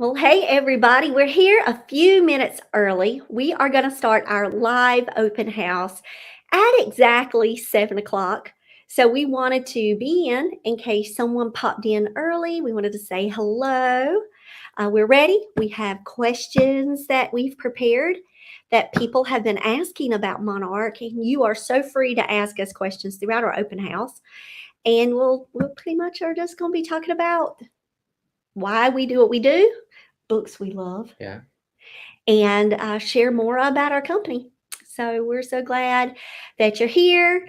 Well, hey, everybody. We're here a few minutes early. We are going to start our live open house at exactly 7 o'clock. So we wanted to be in case someone popped in early. We wanted to say hello. We're ready. We have questions that we've prepared that people have been asking about Monarch, and you are so free to ask us questions throughout our open house. And we'll pretty much are just going to be talking about why we do what we do, books we love, and share more about our company. So we're so glad that you're here.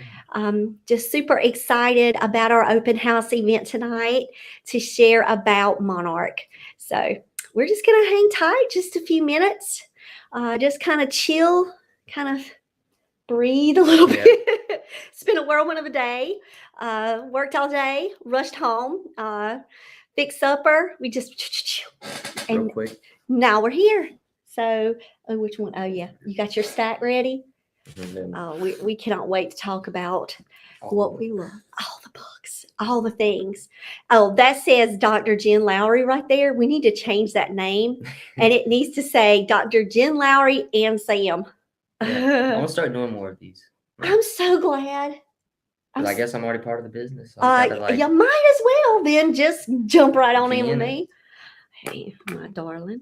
Just super excited about our open house event tonight to share about Monarch. So we're just going to hang tight just a few minutes, just kind of chill, kind of breathe a little bit. It's been a whirlwind of a day. Worked all day, rushed home, fixed supper. We just real quick. Now we're here. So, which one? Oh yeah, you got your stack ready. We cannot wait to talk about what we love. All the books, all the things. Oh, that says Dr. Jen Lowry right there. We need to change that name, and it needs to say Dr. Jen Lowry and Sam. I'm gonna start doing more of these. I'm so glad. I guess I'm already part of the business. So you might as well then just jump right on in with me. Hey, my darling.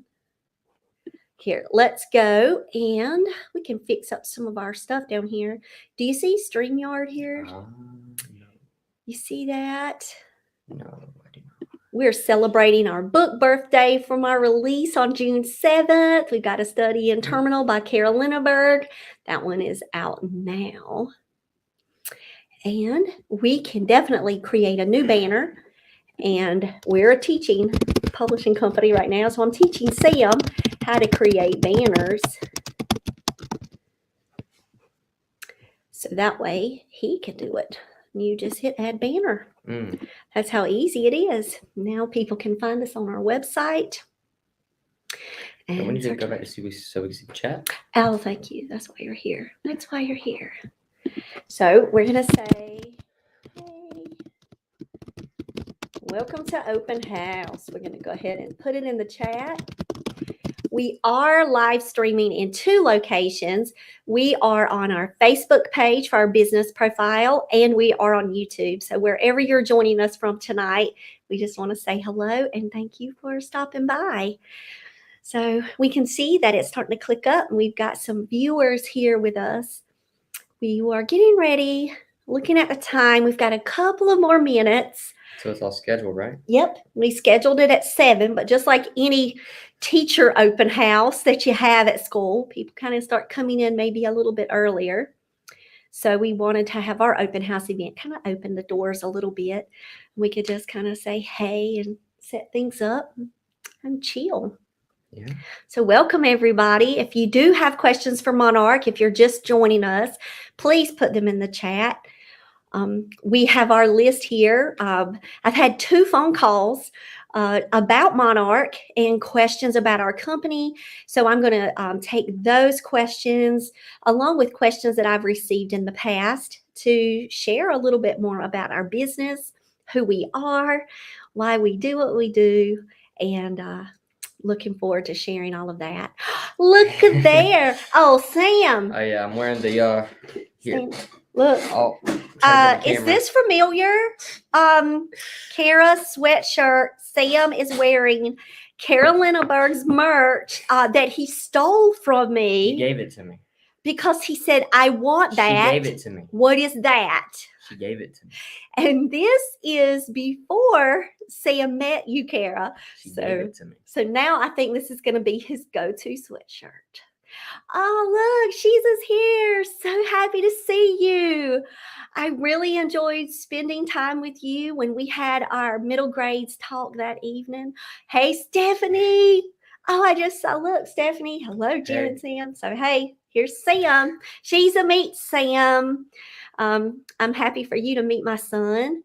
Here, let's go, and we can fix up some of our stuff down here. Do you see StreamYard here? No. You see that? No, I do not. We're celebrating our book birthday from our release on June 7th. We've got A Study in Terminal by Carol Linneberg. That one is out now. And we can definitely create a new banner. And we're a teaching publishing company right now, so I'm teaching Sam how to create banners. So that way he can do it. You just hit add banner. That's how easy it is. Now people can find us on our website. And we need to go back to see so we can see the chat. Oh, thank you. That's why you're here. That's why you're here. So we're going to say, hey, welcome to Open House. We're going to go ahead and put it in the chat. We are live streaming in 2 locations. We are on our Facebook page for our business profile, and we are on YouTube. So wherever you're joining us from tonight, we just want to say hello and thank you for stopping by. So we can see that it's starting to click up, and we've got some viewers here with us. We are getting ready, looking at the time. We've got a couple of more minutes. So it's all scheduled, right? Yep. We scheduled it at 7, but just like any teacher open house that you have at school, people kind of start coming in maybe a little bit earlier. So we wanted to have our open house event kind of open the doors a little bit. We could just kind of say hey and set things up and chill. Yeah. So welcome, everybody. If you do have questions for Monarch, if you're just joining us, please put them in the chat. We have our list here. I've had 2 phone calls about Monarch and questions about our company. So I'm going to take those questions along with questions that I've received in the past to share a little bit more about our business, who we are, why we do what we do, and looking forward to sharing all of that. Look at there. Oh, Sam. Oh, yeah. I'm wearing the here. Sam, look. Oh, is this familiar? Kara sweatshirt. Sam is wearing Carol Linneberg's merch that he stole from me. He gave it to me. Because he said, I want that. She gave it to me. What is that? She gave it to me. And this is before Sam met you, Kara. She gave it to me. So now I think this is going to be his go-to sweatshirt. Oh, look, Sheeza's here. So happy to see you. I really enjoyed spending time with you when we had our middle grades talk that evening. Hey, Stephanie. Oh, I just saw, look, Stephanie. Hello, Jen and Sam. So, hey, here's Sam. Sheeza meets Sam. I'm happy for you to meet my son.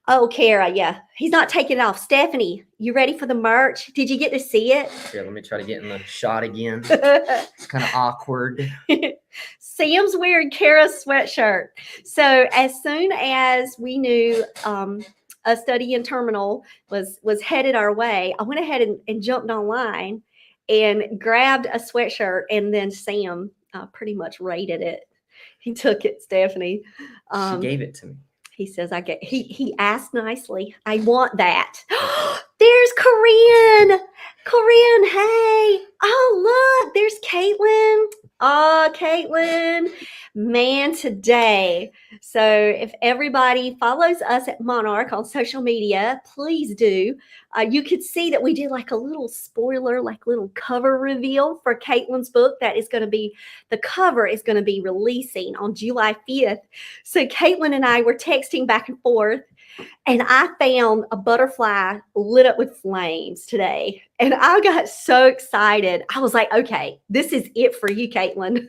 Oh, Kara, yeah. He's not taking it off. Stephanie, you ready for the merch? Did you get to see it? Yeah, let me try to get in the shot again. It's kind of awkward. Sam's wearing Kara's sweatshirt. So as soon as we knew a study in terminal was headed our way, I went ahead and jumped online and grabbed a sweatshirt, and then Sam pretty much rated it. He took it, Stephanie. She gave it to me. He says, he asked nicely, I want that. There's Corinne. Corinne, hey. Oh, look, there's Caitlin. Oh, Caitlin. Man, today. So if everybody follows us at Monarch on social media, please do. You could see that we did like a little spoiler, like little cover reveal for Caitlin's book. The cover is going to be releasing on July 5th. So Caitlin and I were texting back and forth, and I found a butterfly lit up with flames today. And I got so excited. I was like, okay, this is it for you, Caitlin.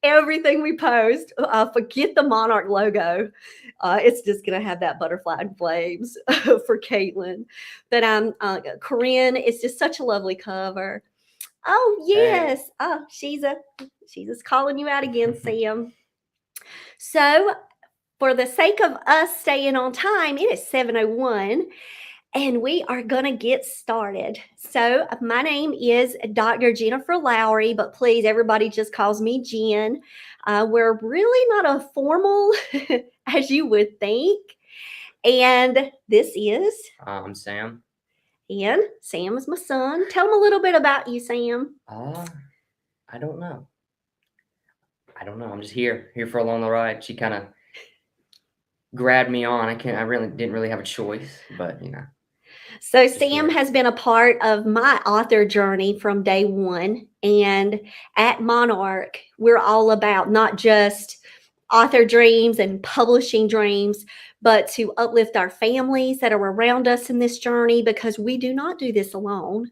Everything we post, forget the Monarch logo. It's just going to have that butterfly and flames for Caitlin. But Corinne, it's just such a lovely cover. Oh, yes. Hey. Oh, she's calling you out again, Sam. So for the sake of us staying on time, it is 7:01, and we are going to get started. So my name is Dr. Jennifer Lowry, but please, everybody just calls me Jen. We're really not a formal as you would think. And this is... I'm Sam. And Sam is my son. Tell them a little bit about you, Sam. I don't know. I'm just here for along the ride. She kind of grabbed me on. I really didn't have a choice, but So Sam has been a part of my author journey from day one. And at Monarch, we're all about not just author dreams and publishing dreams, but to uplift our families that are around us in this journey, because we do not do this alone.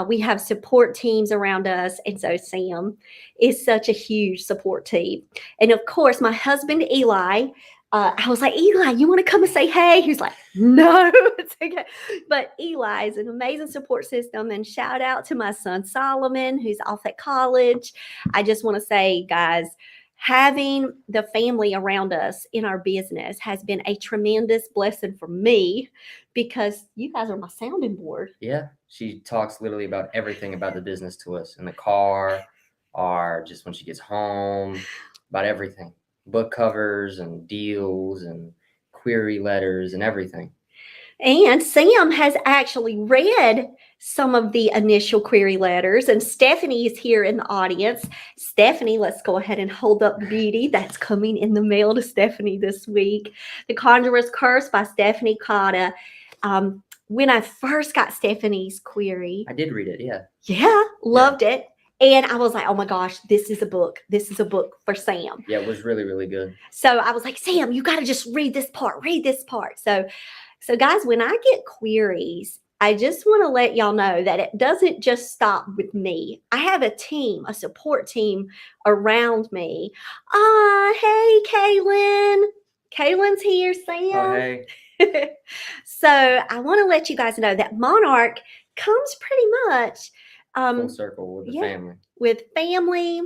We have support teams around us. And so Sam is such a huge support team. And of course, my husband, Eli, I was like, Eli, you want to come and say hey? He's like, no, it's okay. But Eli is an amazing support system. And shout out to my son, Solomon, who's off at college. I just want to say, guys, having the family around us in our business has been a tremendous blessing for me, because you guys are my sounding board. Yeah, she talks literally about everything about the business to us in the car, or just when she gets home, about everything. Book covers and deals and query letters and everything. And Sam has actually read some of the initial query letters, and Stephanie is here in the audience. Stephanie, let's go ahead and hold up the beauty that's coming in the mail to Stephanie this week. The Conjurer's Curse by Stephanie Cotta. When I first got Stephanie's query, I did read it. Yeah, loved it. And I was like, oh my gosh, this is a book. This is a book for Sam. Yeah, it was really, really good. So I was like, Sam, you got to just read this part. So guys, when I get queries, I just want to let y'all know that it doesn't just stop with me. I have a team, a support team around me. Hey, Kaylin. Kaylin's here, Sam. Oh, hey. So I want to let you guys know that Monarch comes pretty much full circle with the family. With family.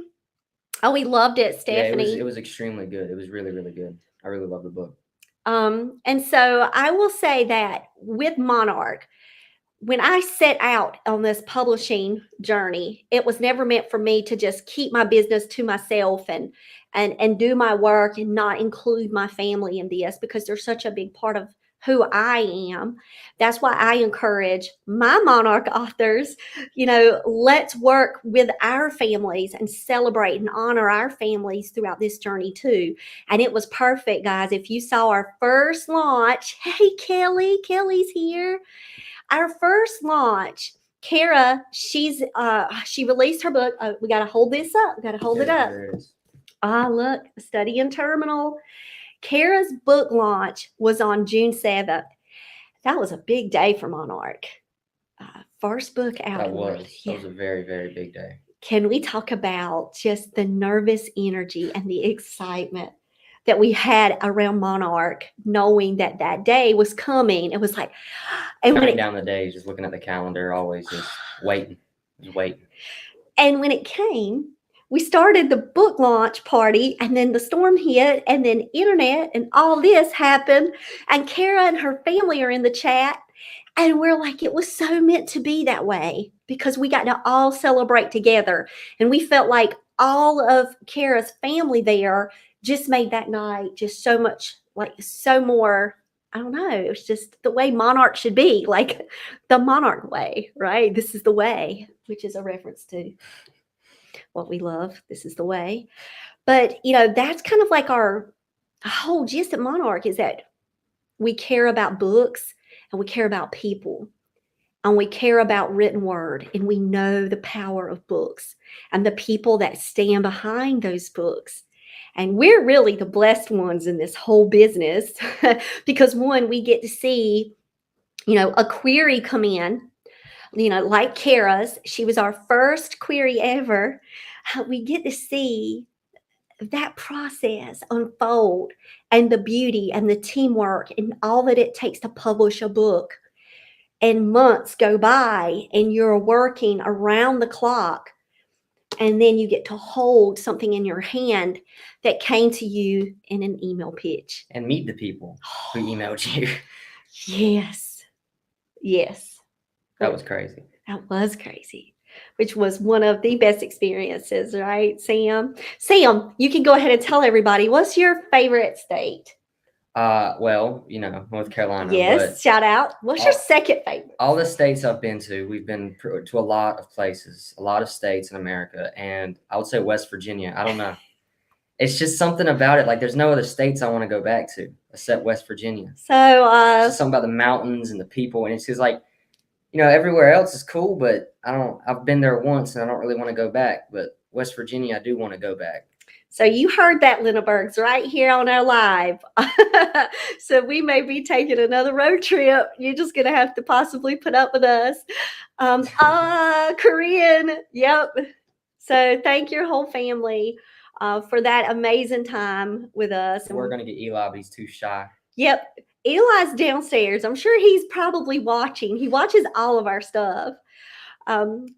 Oh, we loved it, Stephanie. Yeah, it was extremely good. It was really, really good. I really love the book. And so I will say that with Monarch, when I set out on this publishing journey, it was never meant for me to just keep my business to myself and do my work and not include my family in this, because they're such a big part of who I am. That's why I encourage my Monarch authors, let's work with our families and celebrate and honor our families throughout this journey too. And it was perfect, guys. If you saw our first launch, hey, Kelly's here. Our first launch, Kara, she released her book. We got to hold this up. We got to hold it up. There it is. Look, Study in Terminal. Kara's book launch was on June 7th. That was a big day for Monarch. First book out. That was a very, very big day. Can we talk about just the nervous energy and the excitement that we had around Monarch, knowing that day was coming? It was like, and counting down the days, just looking at the calendar, always just waiting. And when it came, we started the book launch party, and then the storm hit, and then internet and all this happened, and Kara and her family are in the chat, and we're like, it was so meant to be that way because we got to all celebrate together, and we felt like all of Kara's family there just made that night just so much, like, so more, I don't know, it was just the way Monarch should be, like the Monarch way, right? This is the way, which is a reference to what we love. This is the way. But, that's kind of like our whole gist at Monarch, is that we care about books, and we care about people, and we care about written word, and we know the power of books and the people that stand behind those books. And we're really the blessed ones in this whole business because, one, we get to see, a query come in, like Kara's. She was our first query ever. We get to see that process unfold, and the beauty and the teamwork and all that it takes to publish a book. And months go by, and you're working around the clock, and then you get to hold something in your hand that came to you in an email pitch. And meet the people who emailed you. Yes. That was crazy. That was crazy, which was one of the best experiences, right, Sam? Sam, you can go ahead and tell everybody, what's your favorite state? Well, North Carolina. Yes, but shout out. What's your second favorite? All the states I've been to, we've been to a lot of places, a lot of states in America, and I would say West Virginia. I don't know. It's just something about it. Like, there's no other states I want to go back to except West Virginia. So, it's just something about the mountains and the people, and it's just like, everywhere else is cool, but I've been there once, and I don't really want to go back. But West Virginia, I do want to go back. So you heard that, Linnebergs, right here on our live. So we may be taking another road trip. You're just going to have to possibly put up with us. Korean. Yep. So thank your whole family for that amazing time with us. We're going to get Eli, but he's too shy. Yep. Eli's downstairs. I'm sure he's probably watching. He watches all of our stuff.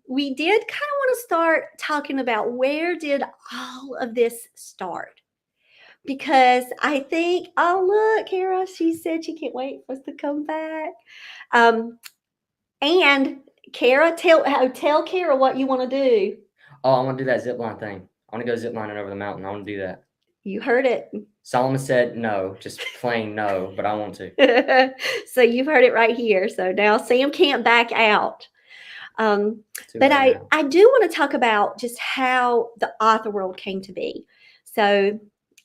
We did kind of want to start talking about, where did all of this start? Because I think, oh, look, Kara, she said she can't wait for us to come back. And Kara, tell Kara what you want to do. Oh, I want to do that zip line thing. I want to go zip lining over the mountain. I want to do that. You heard it. Solomon said no, just plain no, but I want to. So you've heard it right here. So now Sam can't back out. But I do want to talk about just how the author world came to be. So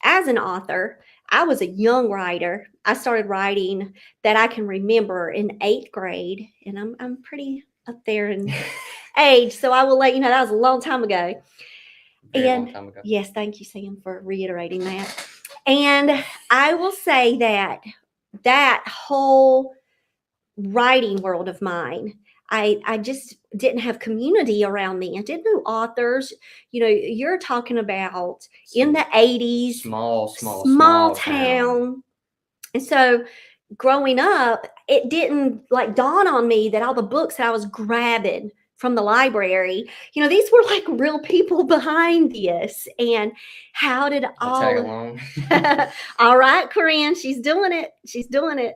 as an author, I was a young writer. I started writing that I can remember in 8th grade, and I'm pretty up there in age. So I will let you know that was a long time ago. Long time ago. Yes, thank you, Sam, for reiterating that. And I will say that whole writing world of mine, I just didn't have community around me. I didn't know authors. You're talking about in the 80s, small town. And so growing up, it didn't dawn on me that all the books that I was grabbing from the library, these were like real people behind this. And how did all right, Corinne, she's doing it.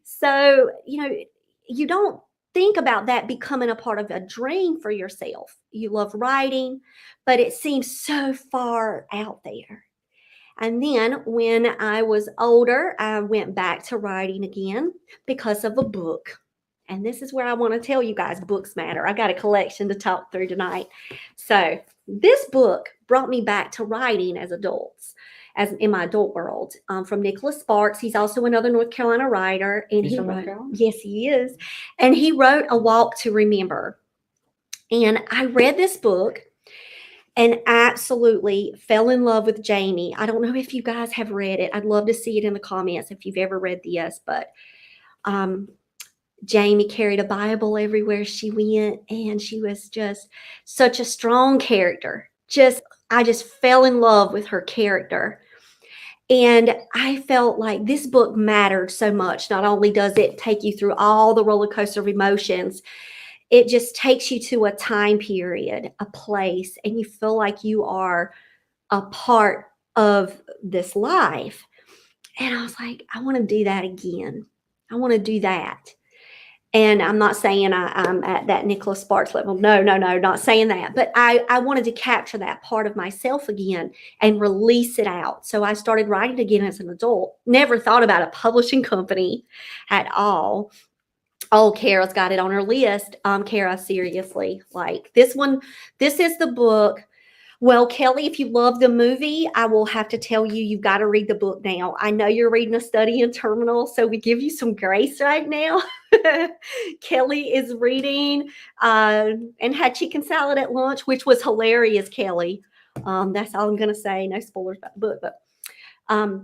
So, you don't think about that becoming a part of a dream for yourself. You love writing, but it seems so far out there. And then when I was older, I went back to writing again because of a book. And this is where I want to tell you guys, books matter. I got a collection to talk through tonight. So this book brought me back to writing as adults, as in my adult world, from Nicholas Sparks. He's also another North Carolina writer. And he wrote, yes, he is. And he wrote A Walk to Remember. And I read this book and absolutely fell in love with Jamie. I don't know if you guys have read it. I'd love to see it in the comments if you've ever read this, but Jamie carried a Bible everywhere she went, and she was just such a strong character. I just fell in love with her character. And I felt like this book mattered so much. Not only does it take you through all the roller coaster of emotions, it just takes you to a time period, a place, and you feel like you are a part of this life. And I was like, I want to do that again. I want to do that. And I'm not saying I'm at that Nicholas Sparks level. No, no, no, not saying that. But I wanted to capture that part of myself again and release it out. So I started writing again as an adult. Never thought about a publishing company at all. Oh, Kara's got it on her list. Kara, seriously, like this one, this is the book. Well, Kelly, if you love the movie, I will have to tell you, you've got to read the book now. I know you're reading A Study in Terminal, so we give you some grace right now. Kelly is reading and had chicken salad at lunch, which was hilarious, Kelly. That's all I'm going to say. No spoilers about the book, but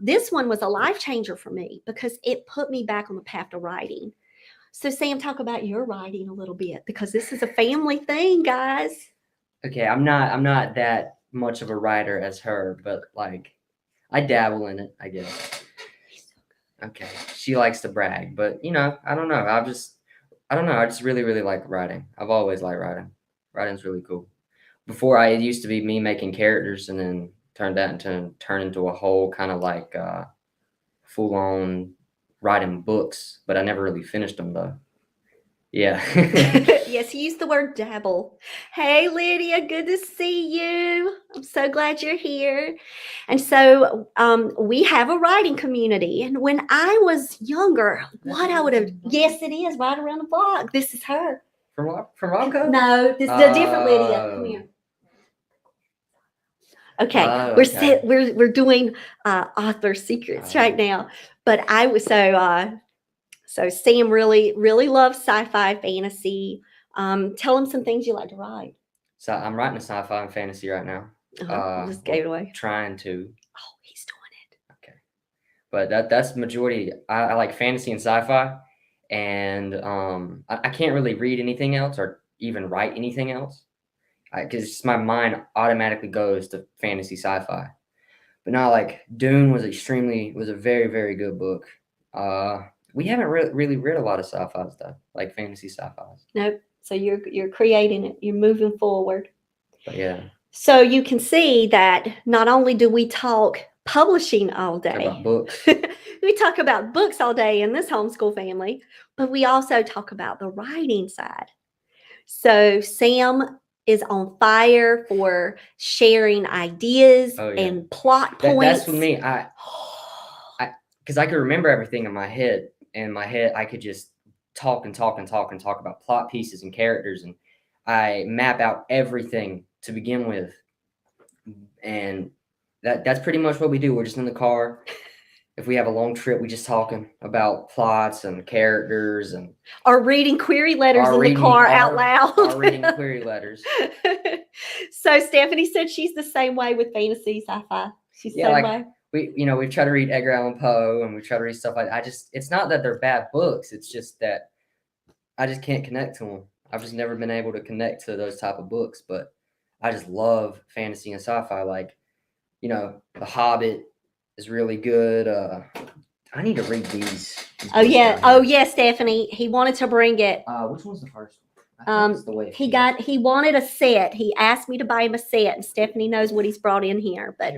this one was a life changer for me because it put me back on the path to writing. So, Sam, talk about your writing a little bit because this is a family thing, guys. Okay, I'm not that much of a writer as her, but like I dabble in it, I guess. Okay, she likes to brag, but you know, I don't know. I don't know. I just really like writing. I've always liked writing. Writing's really cool. Before it used to be me making characters, and then turn into a whole kind of like full on writing books, but I never really finished them though. Yeah. Yes, he used the word dabble. Hey, Lydia, good to see you. I'm so glad you're here. And so we have a writing community. And when I was younger, what I would have, yes, it is right around the block. This is her. From Romco? No, this is a different Lydia. Come here. Okay, we're doing author secrets right now. But I was so Sam really loves sci-fi fantasy. Tell him some things you like to write. So I'm writing a sci-fi and fantasy right now. Just gave it away. Trying to. Oh, he's doing it. Okay, but that's the majority. I like fantasy and sci-fi, and I can't really read anything else or even write anything else because my mind automatically goes to fantasy sci-fi. But now, like Dune was a very good book. We haven't really read a lot of sci-fi stuff, like fantasy sci-fi. Nope. So you're creating it. You're moving forward. But yeah. So you can see that not only do we talk publishing all day, talk about books. We talk about books all day in this homeschool family, but we also talk about the writing side. So Sam is on fire for sharing ideas and plot points. That's for me. Because I could remember everything in my head. In my head, I could just talk about plot pieces and characters, and I map out everything to begin with. And that's pretty much what we do. We're just in the car. If we have a long trip, we just talking about plots and characters and or reading query letters in the car out loud. Or reading query letters. So Stephanie said she's the same way with fantasy sci-fi. She's the same way. We try to read Edgar Allan Poe and we try to read stuff like that. It's not that they're bad books. It's just that I just can't connect to them. I've just never been able to connect to those type of books, but I just love fantasy and sci-fi. Like, The Hobbit is really good. I need to read these oh yeah, Stephanie. He wanted to bring it. Which one's the first one? He wanted a set. He asked me to buy him a set, and Stephanie knows what he's brought in here. But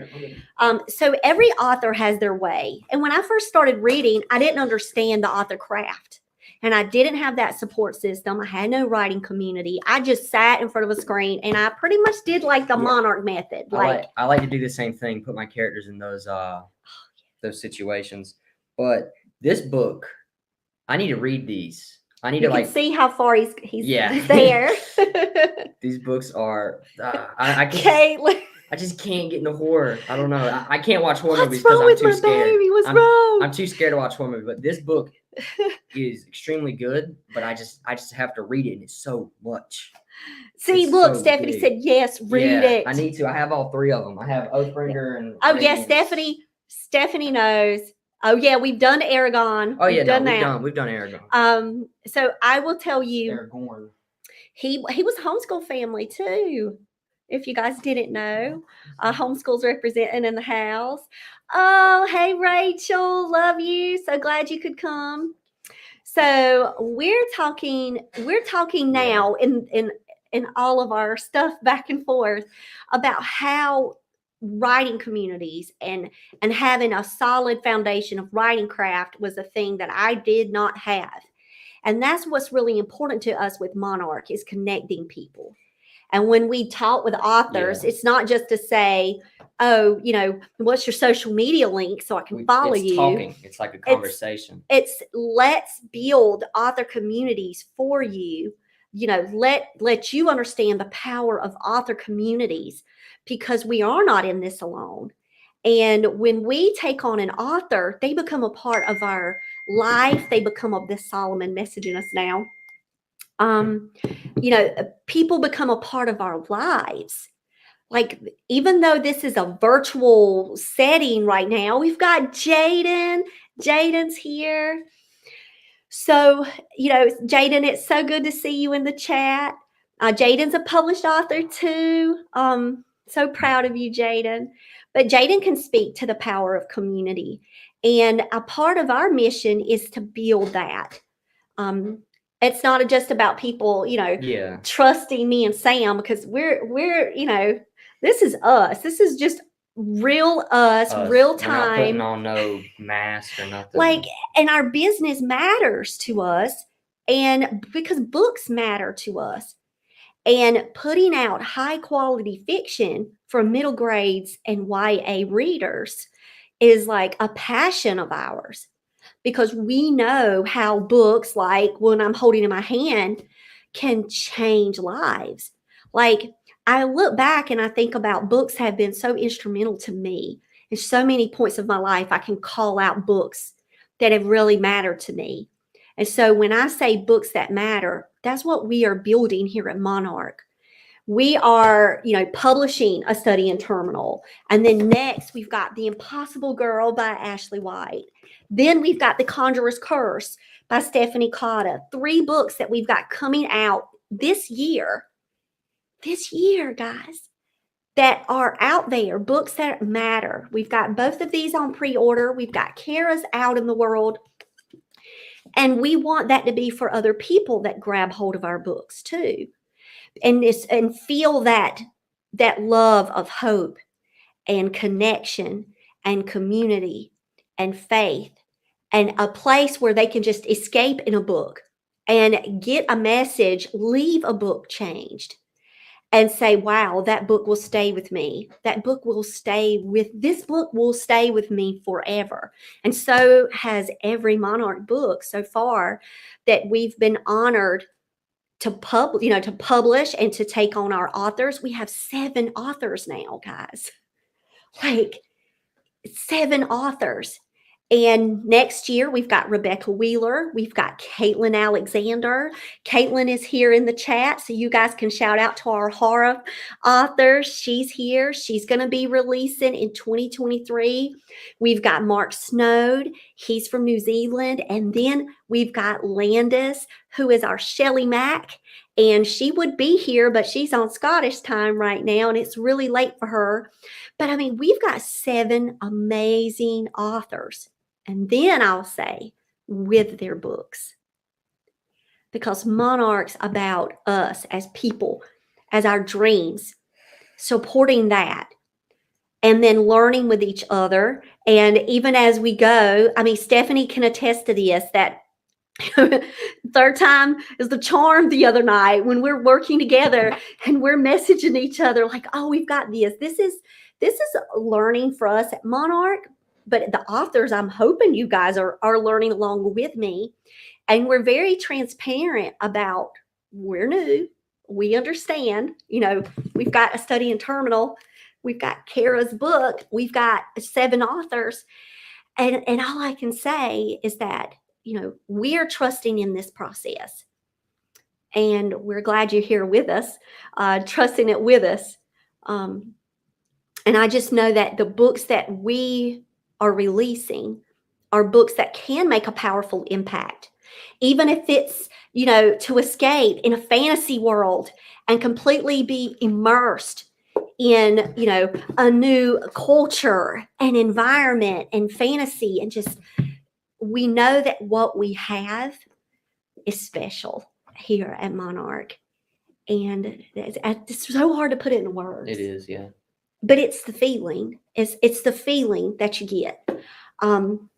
so every author has their way. And when I first started reading, I didn't understand the author craft. And I didn't have that support system. I had no writing community. I just sat in front of a screen and I pretty much did like the Monarch Method. I like to do the same thing, put my characters in those situations. But this book, I need to read these. I need to see how far he's there. These books are I just can't get into horror. I don't know. I can't watch horror movies because I'm too scared. Baby? What's wrong? I'm too scared to watch horror movies. But this book is extremely good. But I just have to read it, and it's so much. See, look, Stephanie said yes. Read it. I need to. I have all three of them. I have Oathbringer and. Oh yeah, Stephanie knows. Oh yeah, we've done Aragon. Oh yeah, we've done Aragon. So I will tell you, Aragorn. He was a homeschool family too. If you guys didn't know, homeschool's representing in the house. Oh, hey Rachel, love you. So glad you could come. So we're talking now in all of our stuff back and forth about how writing communities and having a solid foundation of writing craft was a thing that I did not have. And that's what's really important to us with Monarch is connecting people. And when we talk with authors, Yeah. it's not just to say, oh, what's your social media link so I can follow It's you. talking. It's like a conversation. It's let's build author communities for you. Let you understand the power of author communities because we are not in this alone. And when we take on an author, they become a part of our life. They become of this Solomon messaging us now. People become a part of our lives. Like, even though this is a virtual setting right now, we've got Jaden. Jaden's here. So, Jaden, it's so good to see you in the chat. Jaden's a published author too. So proud of you, Jaden. But Jaden can speak to the power of community. And a part of our mission is to build that. It's not just about people, Yeah. trusting me and Sam because we're this is us. This is just real us, real time. We're not putting on no mask or nothing. Like, and our business matters to us, and because books matter to us. And putting out high quality fiction for middle grades and YA readers is like a passion of ours because we know how books, like when I'm holding in my hand, can change lives. Like, I look back and I think about books have been so instrumental to me. In so many points of my life, I can call out books that have really mattered to me. And so when I say books that matter, that's what we are building here at Monarch. We are, publishing A Study in Terminal. And then next, we've got The Impossible Girl by Ashley White. Then we've got The Conjurer's Curse by Stephanie Cotta. 3 books that we've got coming out this year, guys, that are out there, books that matter. We've got both of these on pre-order. We've got Kara's out in the world. And we want that to be for other people that grab hold of our books too. And feel that love of hope and connection and community and faith and a place where they can just escape in a book and get a message, leave a book changed and say, wow, that book will stay with me. This book will stay with me forever. And so has every Monarch book so far that we've been honored to publish and to take on our authors. We have 7 authors now, guys. Like 7 authors. And next year, we've got Rebecca Wheeler. We've got Caitlin Alexander. Caitlin is here in the chat, so you guys can shout out to our horror authors. She's here. She's going to be releasing in 2023. We've got Mark Snowd. He's from New Zealand. And then we've got Landis, who is our Shelley Mack. And she would be here, but she's on Scottish time right now, and it's really late for her. But I mean, we've got 7 amazing authors. And then I'll say, with their books. Because Monarch's about us as people, as our dreams, supporting that. And then learning with each other. And even as we go, I mean, Stephanie can attest to this, that third time is the charm the other night when we're working together and we're messaging each other like, oh, we've got this. This is learning for us at Monarch, but the authors, I'm hoping you guys are learning along with me. And we're very transparent about we're new. We understand, we've got A Study in Terminal. We've got Kara's book. We've got 7 authors. And all I can say is that, we are trusting in this process. And we're glad you're here with us, trusting it with us. And I just know that the books that we are releasing are books that can make a powerful impact, even if it's, to escape in a fantasy world and completely be immersed in, a new culture and environment and fantasy. And just, we know that what we have is special here at Monarch. And it's so hard to put it in words. It is, yeah. But it's the feeling. It's the feeling that you get. And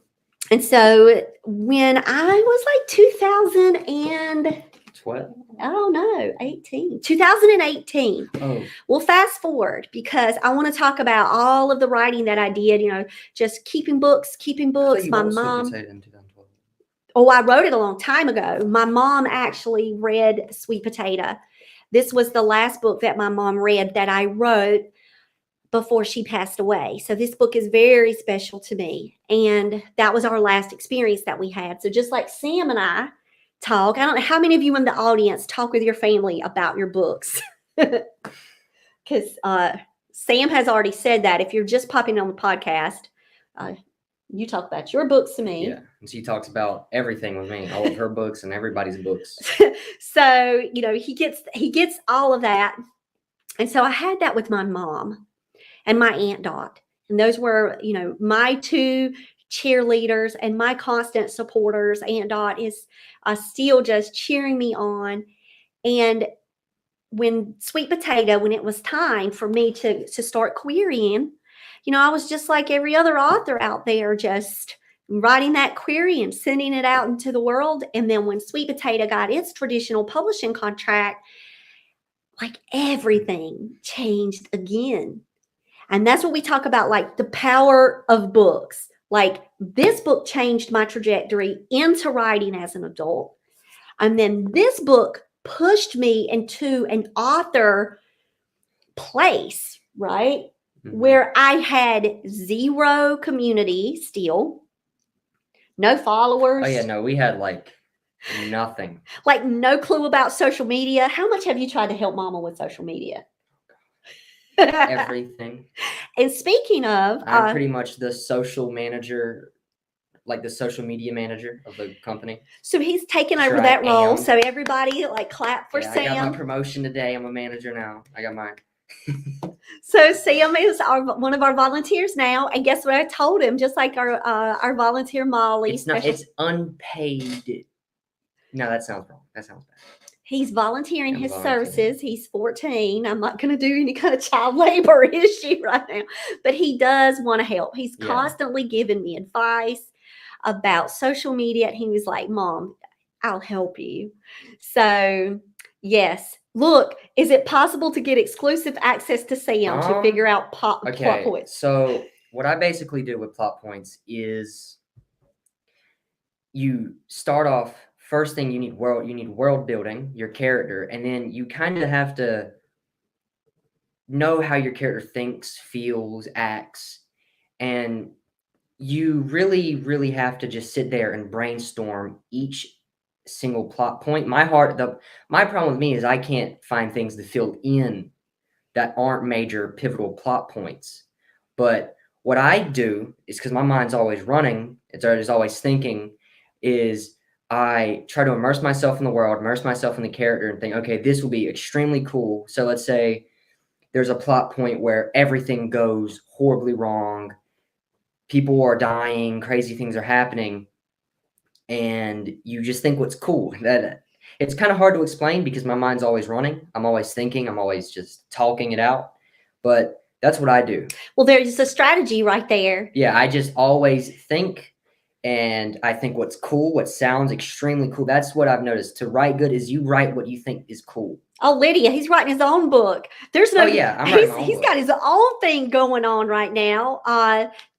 so when I was like 2018. Oh. Well, fast forward, because I want to talk about all of the writing that I did, just keeping books. My mom. Sweet Potato in 2012. Oh, I wrote it a long time ago. My mom actually read Sweet Potato. This was the last book that my mom read that I wrote before she passed away. So this book is very special to me. And that was our last experience that we had. So just like Sam and I talk, I don't know how many of you in the audience talk with your family about your books. Because Sam has already said that if you're just popping on the podcast, you talk about your books to me. Yeah, and she talks about everything with me, all of her books and everybody's books. So, he gets all of that. And so I had that with my mom and my Aunt Dot. And those were, my two cheerleaders and my constant supporters. Aunt Dot is still just cheering me on. And when Sweet Potato, when it was time for me to start querying, I was just like every other author out there, just writing that query and sending it out into the world. And then when Sweet Potato got its traditional publishing contract, like everything changed again. And that's what we talk about, like the power of books. Like this book changed my trajectory into writing as an adult. And then this book pushed me into an author place, right? Mm-hmm. Where I had zero community still, no followers. Oh, yeah, no, we had like nothing. Like no clue about social media. How much have you tried to help Mama with social media? Everything. And speaking of, I'm pretty much the social manager, like the social media manager of the company. So he's taken over that role. So everybody like clap for Sam. I got my promotion today. I'm a manager now. I got mine. So Sam is one of our volunteers now. And guess what I told him? Just like our volunteer Molly. It's unpaid. No, that sounds wrong. That sounds bad. He's volunteering his services. He's 14. I'm not going to do any kind of child labor issue right now, but he does want to help. He's constantly giving me advice about social media. And he was like, Mom, I'll help you. So yes, look, is it possible to get exclusive access to Sam to figure out plot points? So what I basically do with plot points is you start off. First thing you need world building, your character, and then you kind of have to know how your character thinks, feels, acts, and you really, really have to just sit there and brainstorm each single plot point. My problem with me is I can't find things to fill in that aren't major pivotal plot points. But what I do is, because my mind's always running, it's always thinking, is I try to immerse myself in the world, immerse myself in the character, and think, okay, this will be extremely cool. So let's say there's a plot point where everything goes horribly wrong. People are dying, crazy things are happening, and you just think what's cool. That it's kind of hard to explain because my mind's always running. I'm always thinking. I'm always just talking it out. But that's what I do. Well, there's a strategy right there. Yeah, I just always think. And I think what's cool, what sounds extremely cool. That's what I've noticed. To write good is you write what you think is cool. Oh, Lydia, he's writing his own book. There's no. Oh yeah, I'm writing my own He's book. got his own thing going on right now.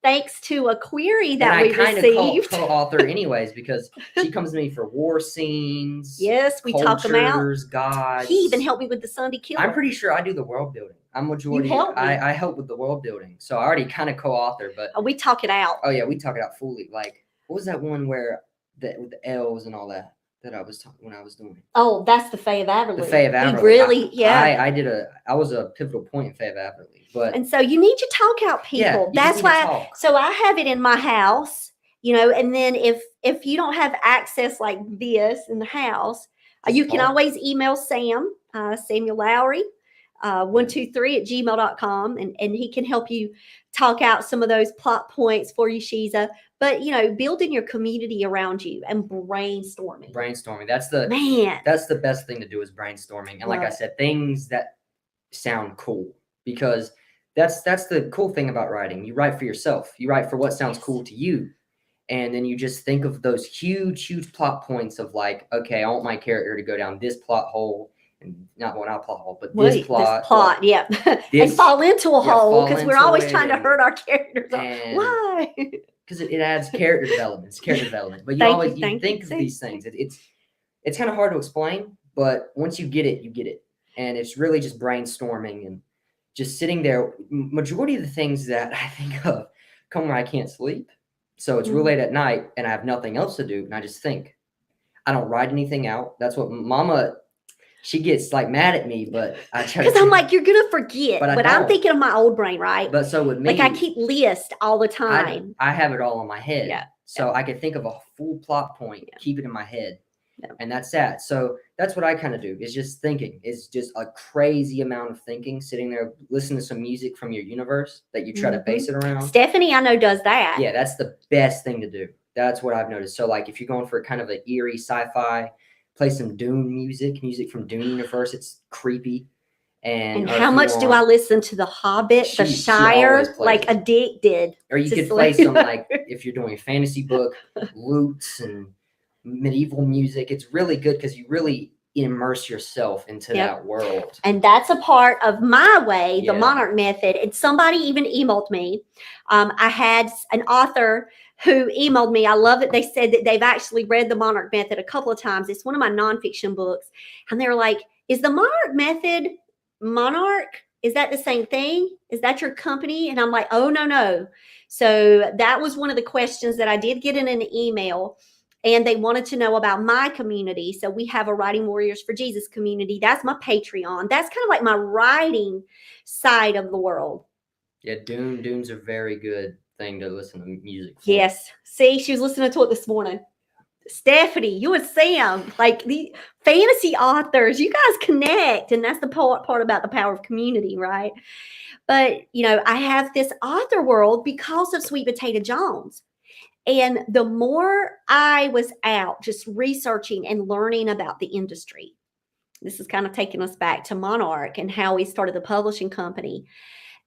Thanks to a query that we received. I kind of co-author anyways because she comes to me for war scenes. Yes, we talk them out. Gods. He even helped me with the Sunday Killer. I'm pretty sure I do the world building. I'm majority. You help me. I help with the world building, so I already kind of co-author. But we talk it out. Oh yeah, we talk it out fully. Like. What was that one where with the L's and all that I was talking when I was doing it? Oh, that's the Faye of Averly. The Faye of Averly. He really, yeah. I was a pivotal point in Faye of Averly. And so you need to talk out people. Yeah, that's why. So I have it in my house, and then if you don't have access like this in the house, you can always email Sam, Samuel Lowry. 123@gmail.com, and he can help you talk out some of those plot points for you, Shiza. But building your community around you and brainstorming. That's the best thing to do, is brainstorming. And like I said, things that sound cool, because that's the cool thing about writing. You write for yourself. You write for what sounds cool to you. And then you just think of those huge plot points of like, okay, I want my character to go down this plot hole, and not plot hole, but this plot, yeah, and fall into a hole, because we're always trying to hurt our characters. Why? Because it adds character development. It's character development. But you think of these things. It's kind of hard to explain, but once you get it, you get it. And it's really just brainstorming and just sitting there. Majority of the things that I think of come when I can't sleep. So it's real late at night and I have nothing else to do, and I just think. I don't write anything out. That's what Mama, she gets like mad at me, but I try to. Because I'm like, you're gonna forget. But I'm thinking of my old brain, right? But so with me, like I keep lists all the time. I have it all in my head. Yeah. So I can think of a full plot point, keep it in my head. Yeah. And that's that. So that's what I kind of do, is just thinking. It's just a crazy amount of thinking, sitting there, listening to some music from your universe that you try to base it around. Stephanie, I know, does that. Yeah, that's the best thing to do. That's what I've noticed. So like if you're going for kind of an eerie sci-fi, play some Dune music from Dune universe. It's creepy. And how much do I listen to The Hobbit, The Shire, like addicted? Or you could play some, like, if you're doing a fantasy book, lutes and medieval music. It's really good because you really immerse yourself into that world. And that's a part of my way, the Monarch Method. And somebody even emailed me. I had an author who emailed me. I love it. They said that they've actually read the Monarch Method a couple of times. It's one of my nonfiction books. And they were like, is the Monarch Method Monarch? Is that the same thing? Is that your company? And I'm like, oh, no. So that was one of the questions that I did get in an email. And they wanted to know about my community. So we have a Writing Warriors for Jesus community. That's my Patreon. That's kind of like my writing side of the world. Yeah, Dune's a very good thing to listen to music for. Yes. See, she was listening to it this morning. Stephanie, you and Sam, like the fantasy authors, you guys connect. And that's the part about the power of community, right? But, I have this author world because of Sweet Potato Jones. And the more I was out just researching and learning about the industry, this is kind of taking us back to Monarch and how we started the publishing company.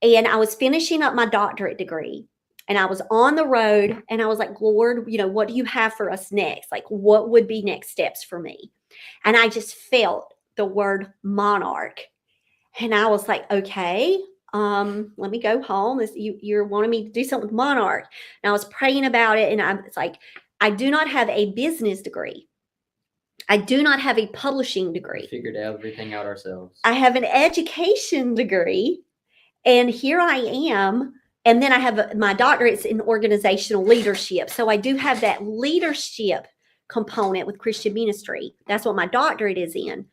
And I was finishing up my doctorate degree, and I was on the road, and I was like, Lord, what do you have for us next? Like, what would be next steps for me? And I just felt the word Monarch. And I was like, okay, let me go home. You're wanting me to do something with Monarch. And I was praying about it. And it's like, I do not have a business degree. I do not have a publishing degree. We figured everything out ourselves. I have an education degree. And here I am. And then I have my doctorate's in organizational leadership. So I do have that leadership component with Christian ministry. That's what my doctorate is in.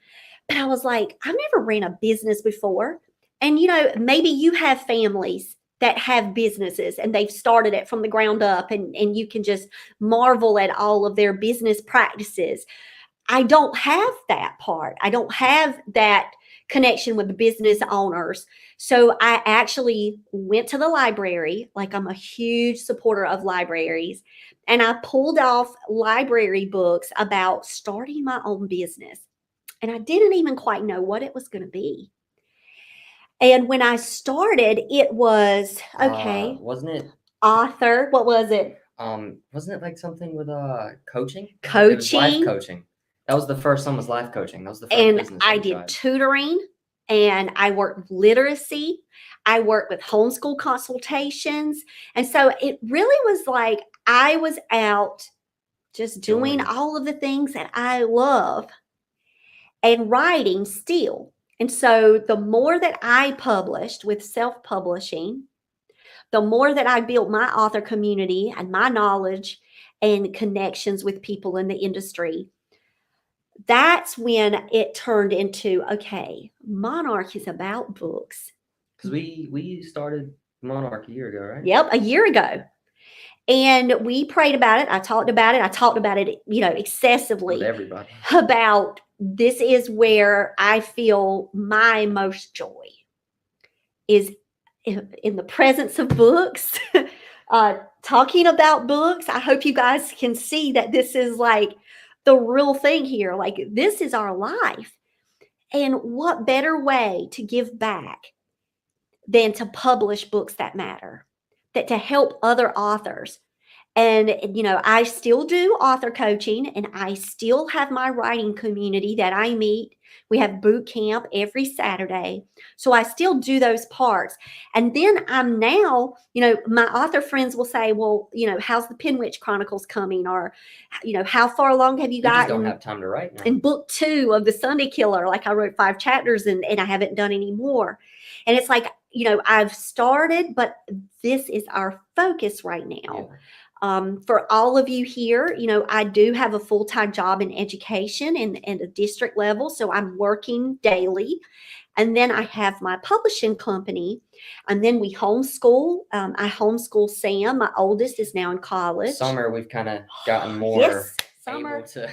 But I was like, I've never ran a business before. And, maybe you have families that have businesses and they've started it from the ground up, and you can just marvel at all of their business practices. I don't have that part. I don't have that connection with the business owners. So I actually went to the library. Like, I'm a huge supporter of libraries. And I pulled off library books about starting my own business. And I didn't even quite know what it was going to be. And when I started, it was, okay. Wasn't it? Author. What was it? Wasn't it like something with coaching? Coaching. It was life coaching. That was the first one, was life coaching. That was the first business. And I did tutoring, and I worked with literacy. I worked with homeschool consultations. And so it really was like I was out just doing all of the things that I love and writing still. And so the more that I published with self-publishing, the more that I built my author community and my knowledge and connections with people in the industry, that's when it turned into, okay, Monarch is about books. Because we started Monarch a year ago, right? Yep, a year ago. And we prayed about it. I talked about it. I talked about it, With excessively everybody. about this is where I feel my most joy is in the presence of books, talking about books. I hope you guys can see that this is like the real thing here. Like, this is our life. And what better way to give back than to publish books that matter, that to help other authors. And, I still do author coaching, and I still have my writing community that I meet. We have boot camp every Saturday. So I still do those parts. And then I'm now, my author friends will say, well, how's the Penwitch Chronicles coming? Or, how far along have you You just gotten don't have time to write now. in book 2 of the Sunday Killer? Like, I wrote 5 chapters and I haven't done any more. And it's like, I've started, but this is our focus right now. Yeah. For all of you here, I do have a full-time job in education and a district level, so I'm working daily. And then I have my publishing company, and then we homeschool. I homeschool Sam. My oldest is now in college. Summer, we've kind of gotten more Yes, summer. able to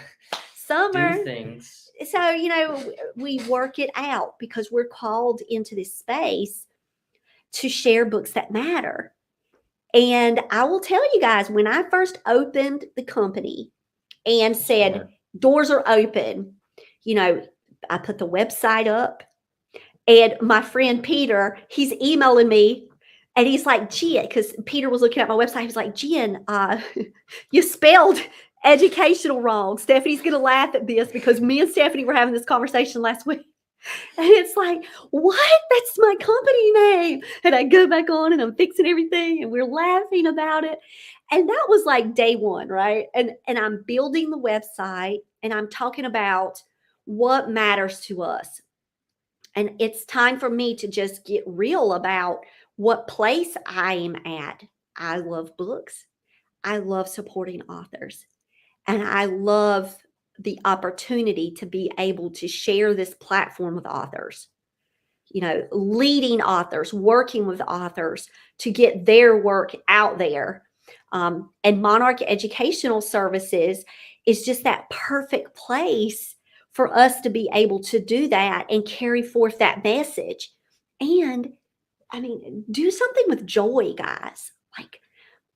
Summer. do things. So, we work it out because we're called into this space to share books that matter. And I will tell you guys, when I first opened the company and said, doors are open, I put the website up, and my friend Peter, he's emailing me, and he's like, Jen, because Peter was looking at my website, he was like, Jen, you spelled educational wrong. Stephanie's going to laugh at this because me and Stephanie were having this conversation last week. And it's like, what? That's my company name. And I go back on and I'm fixing everything and we're laughing about it. And that was like day one, right? And I'm building the website and I'm talking about what matters to us. And it's time for me to just get real about what place I am at. I love books. I love supporting authors. And I love the opportunity to be able to share this platform with authors, leading authors, working with authors to get their work out there. And Monarch Educational Services is just that perfect place for us to be able to do that and carry forth that message. And do something with joy, guys. Like,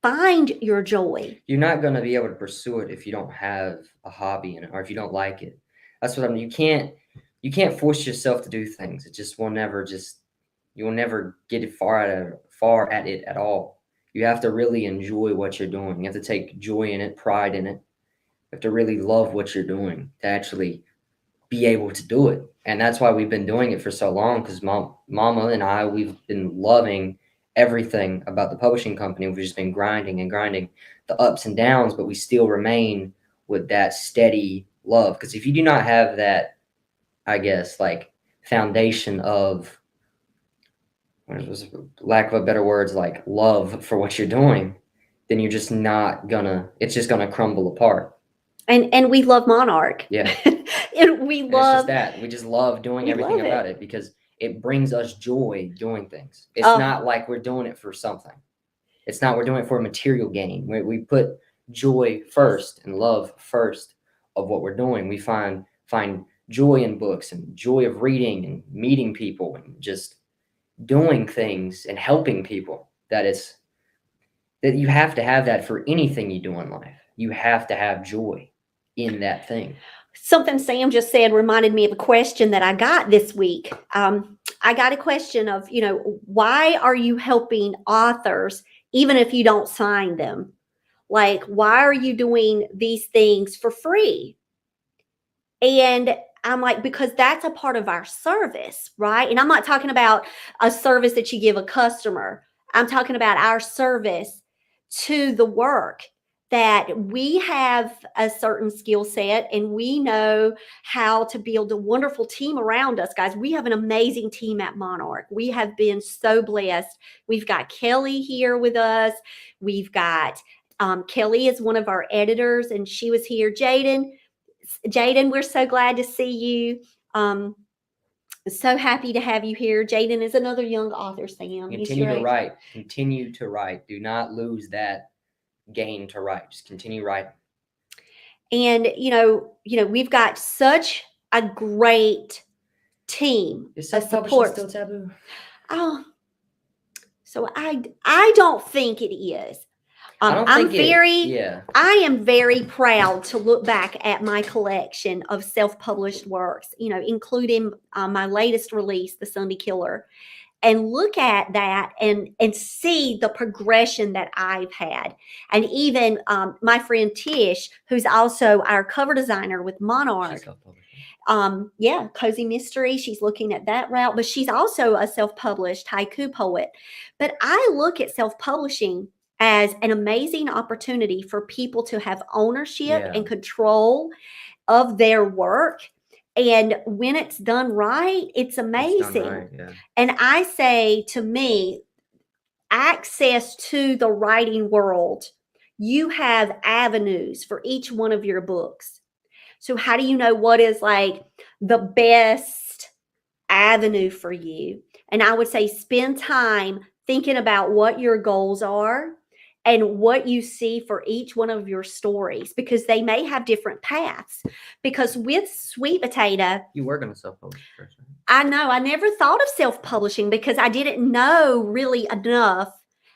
find your joy. You're not going to be able to pursue it if you don't have a hobby in it or if you don't like it. That's what I mean. You can't force yourself to do things. It just will never you will never get it far at it at all. You have to really enjoy what you're doing. You have to take joy in it, pride in it. You have to really love what you're doing to actually be able to do it. And that's why we've been doing it for so long, because Mama and I, we've been loving everything about the publishing company. We've just been grinding and grinding the ups and downs, but we still remain with that steady love. Because if you do not have that, I guess, like foundation of, lack of a better words, like love for what you're doing, then you're just not gonna, it's just gonna crumble apart. And we love Monarch. Yeah. And we And love it's just that. We just love doing everything about it because it brings us joy doing things. It's not like we're doing it for something. It's not we're doing it for a material gain. We put joy first and love first of what we're doing. We find joy in books and joy of reading and meeting people and just doing things and helping people. That you have to have that for anything you do in life. You have to have joy in that thing. Something Sam just said reminded me of a question that I got this week. I got a question of, why are you helping authors even if you don't sign them? Like, why are you doing these things for free? And I'm like, because that's a part of our service, right? And I'm not talking about a service that you give a customer. I'm talking about our service to the work, that we have a certain skill set and we know how to build a wonderful team around us, guys. We have an amazing team at Monarch. We have been so blessed. We've got Kelly here with us. We've got Kelly is one of our editors, and she was here. Jaden, we're so glad to see you. So happy to have you here. Jaden is another young author, Sam. Continue to write. Continue to write. Do not lose that gain to write. Just continue writing. And we've got such a great team Is of self-publishing support. still taboo? Oh, so I don't think it is. I don't I'm think very, I am very proud to look back at my collection of self-published works, including my latest release, The Sunday Killer, and look at that and see the progression that I've had. And even my friend Tish, who's also our cover designer with Monarch. She's self-publishing. Cozy mystery. She's looking at that route, but she's also a self-published haiku poet. But I look at self-publishing as an amazing opportunity for people to have ownership and control of their work. And when it's done right, it's amazing. It's done right, yeah. And I say, to me, access to the writing world, you have avenues for each one of your books. So how do you know what is like the best avenue for you? And I would say spend time thinking about what your goals are and what you see for each one of your stories, because they may have different paths. Because with Sweet Potato, you were going to self-publish first, right? I know. I never thought of self-publishing because I didn't know really enough.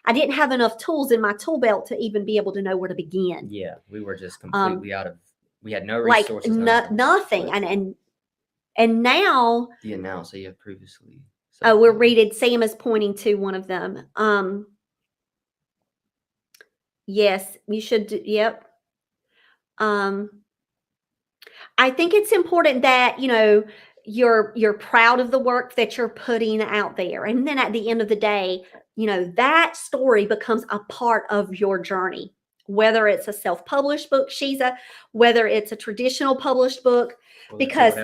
I didn't have enough tools in my tool belt to even be able to know where to begin. Yeah, we were just completely out of. We had no resources, nothing. And now so you have previously. We're reading. Sam is pointing to one of them. Yes, you should do. Yep. I think it's important that you're proud of the work that you're putting out there, and then at the end of the day, that story becomes a part of your journey. Whether it's a self-published book, whether it's a traditional published book, because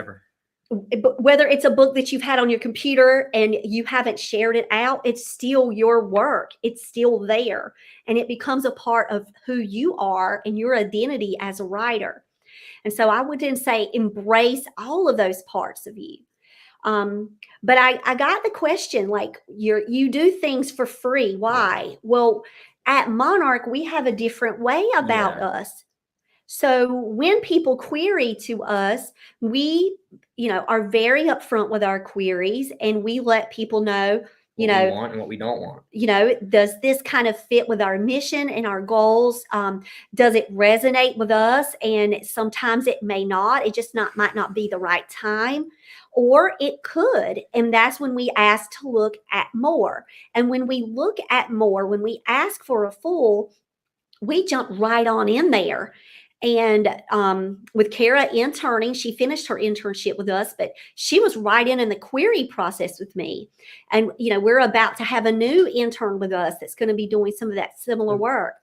whether it's a book that you've had on your computer and you haven't shared it out, it's still your work. It's still there, and it becomes a part of who you are and your identity as a writer. And so I would then say embrace all of those parts of you. But I got the question, like, you do things for free. Why? Yeah. Well, at Monarch, we have a different way about us. So when people query to us, we, are very upfront with our queries, and we let people know, what we want and what we don't want. Does this kind of fit with our mission and our goals? Does it resonate with us? And sometimes it may not. It just might not be the right time, or it could. And that's when we ask to look at more. And when we look at more, when we ask for a full, we jump right on in there. And with Kara interning, she finished her internship with us, but she was right in the query process with me. And, we're about to have a new intern with us that's going to be doing some of that similar work.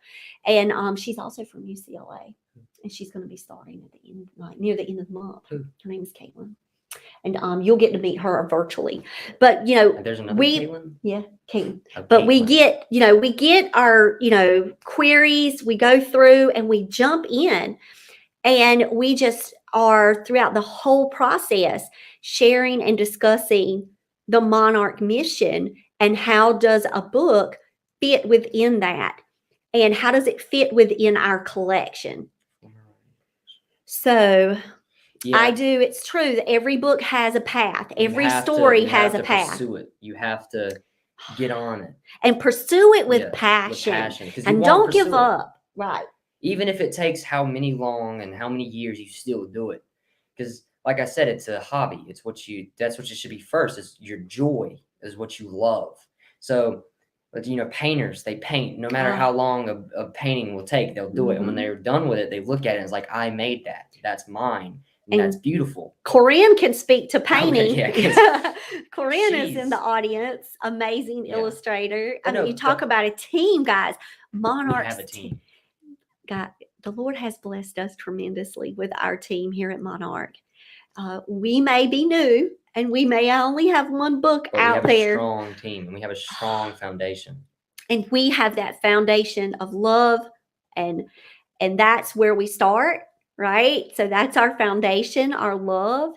And she's also from UCLA, and she's going to be starting at the end, near the end of the month. Her name is Caitlin. And you'll get to meet her virtually. But there's another Caitlin? Yeah, Caitlin. But we get our queries, we go through and we jump in, and we just are throughout the whole process sharing and discussing the Monarch mission and how does a book fit within that, and how does it fit within our collection. So yeah. I do. It's true that every book has a path. Every story has a path. Pursue it. You have to get on it and pursue it with passion. And don't give up. Right. Even if it takes how many years, you still do it. Because, like I said, it's a hobby. That's what it should be first. Is your joy is what you love. So, painters, they paint. No matter how long a painting will take, they'll do it. And when they're done with it, they look at it and it's like, I made that. That's mine. And that's beautiful. Corinne can speak to painting. Yeah, Corinne is in the audience. Amazing illustrator. You talk about a team, guys. Monarch have a team. God, the Lord has blessed us tremendously with our team here at Monarch. We may be new, and we may only have one book out there. We have a strong team, and we have a strong foundation. And we have that foundation of love, and that's where we start. Right? So that's our foundation, our love.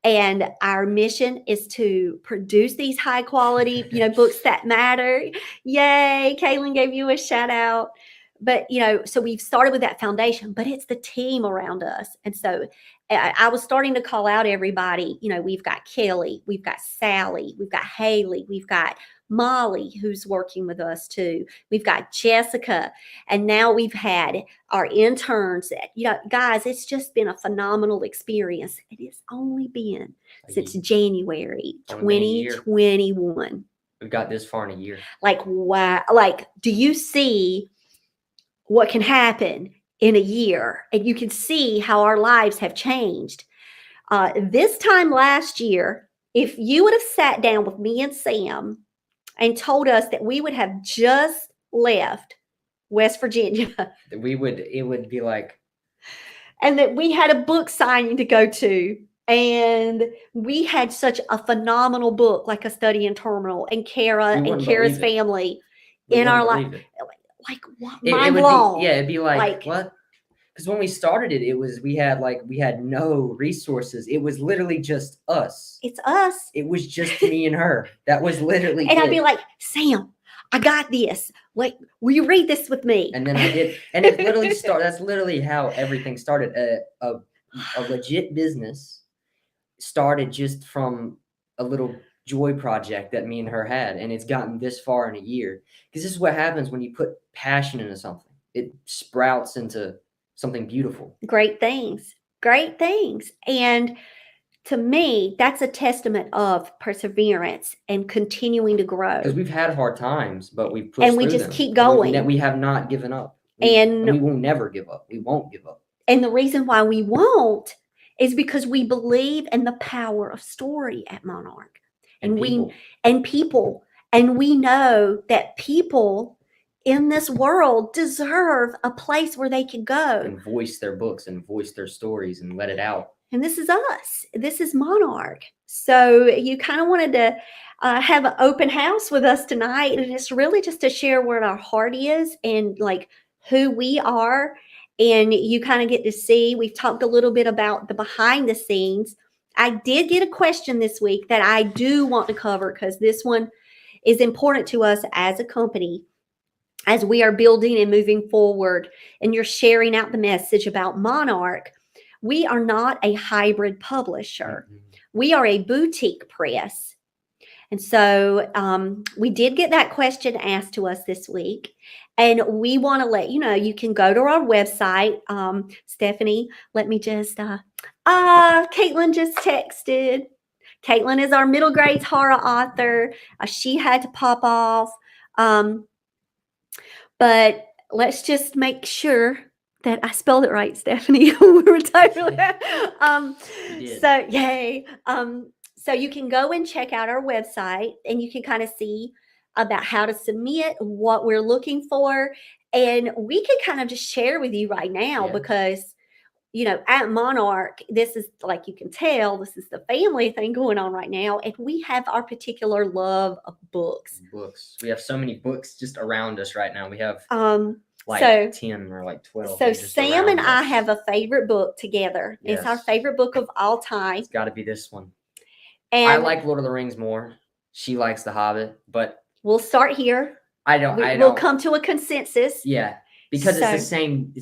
And our mission is to produce these high quality, books that matter. Yay. Kaylin gave you a shout out. but so we've started with that foundation, but it's the team around us. And so I was starting to call out everybody. We've got Kelly, we've got Sally, we've got Haley, we've got Molly, who's working with us too. We've got Jessica, and now we've had our interns. Guys, it's just been a phenomenal experience. It has only been since January 2021. We've got this far in a year. Like, wow. Like, do you see what can happen in a year? And you can see how our lives have changed. This time last year, if you would have sat down with me and Sam and told us that we would have just left West Virginia, it would be like, and that we had a book signing to go to, and we had such a phenomenal book, like A Study in Terminal, and Kara and Kara's family in our life. Like, what? Mind blown. It'd be like what? Because when we started it, we had no resources. It was literally just us. It's us. It was just me and her. That was literally and I'd be like, Sam, I got this. Like, will you read this with me? And then I did. And it literally started. That's literally how everything started. A legit business started just from a little joy project that me and her had. And it's gotten this far in a year. Because this is what happens when you put passion into something. It sprouts into something beautiful. Great things. And to me, that's a testament of perseverance and continuing to grow. Because we've had hard times, but we've pushed and we through just them. keep going. We have not given up. And we will never give up. We won't give up. And the reason why we won't is because we believe in the power of story at Monarch. And people. And we know that people in this world deserve a place where they can go and voice their books and voice their stories and let it out. And this is us. This is Monarch. So you kind of wanted to have an open house with us tonight, and it's really just to share where our heart is and like who we are. And you kind of get to see. We've talked a little bit about the behind the scenes. I did get a question this week that I do want to cover because this one is important to us as a company, as we are building and moving forward, and you're sharing out the message about Monarch. We are not a hybrid publisher. Mm-hmm. We are a boutique press. And so we did get that question asked to us this week. And we want to let you know, you can go to our website. Stephanie, let me just, Caitlin just texted. Caitlin is our middle grades horror author. She had to pop off. But let's just make sure that I spelled it right, Stephanie. We were totally so yay. So you can go and check out our website, and you can kind of see about how to submit, what we're looking for, and we can kind of just share with you right now because at Monarch, this is, like you can tell, this is the family thing going on right now, and we have our particular love of books. We have so many books just around us right now. We have 10 or 12. So Sam and I have a favorite book together. Yes. It's our favorite book of all time. It's got to be this one. And I like Lord of the Rings more. She likes The Hobbit, but we'll start here. We'll come to a consensus. Yeah. Because it's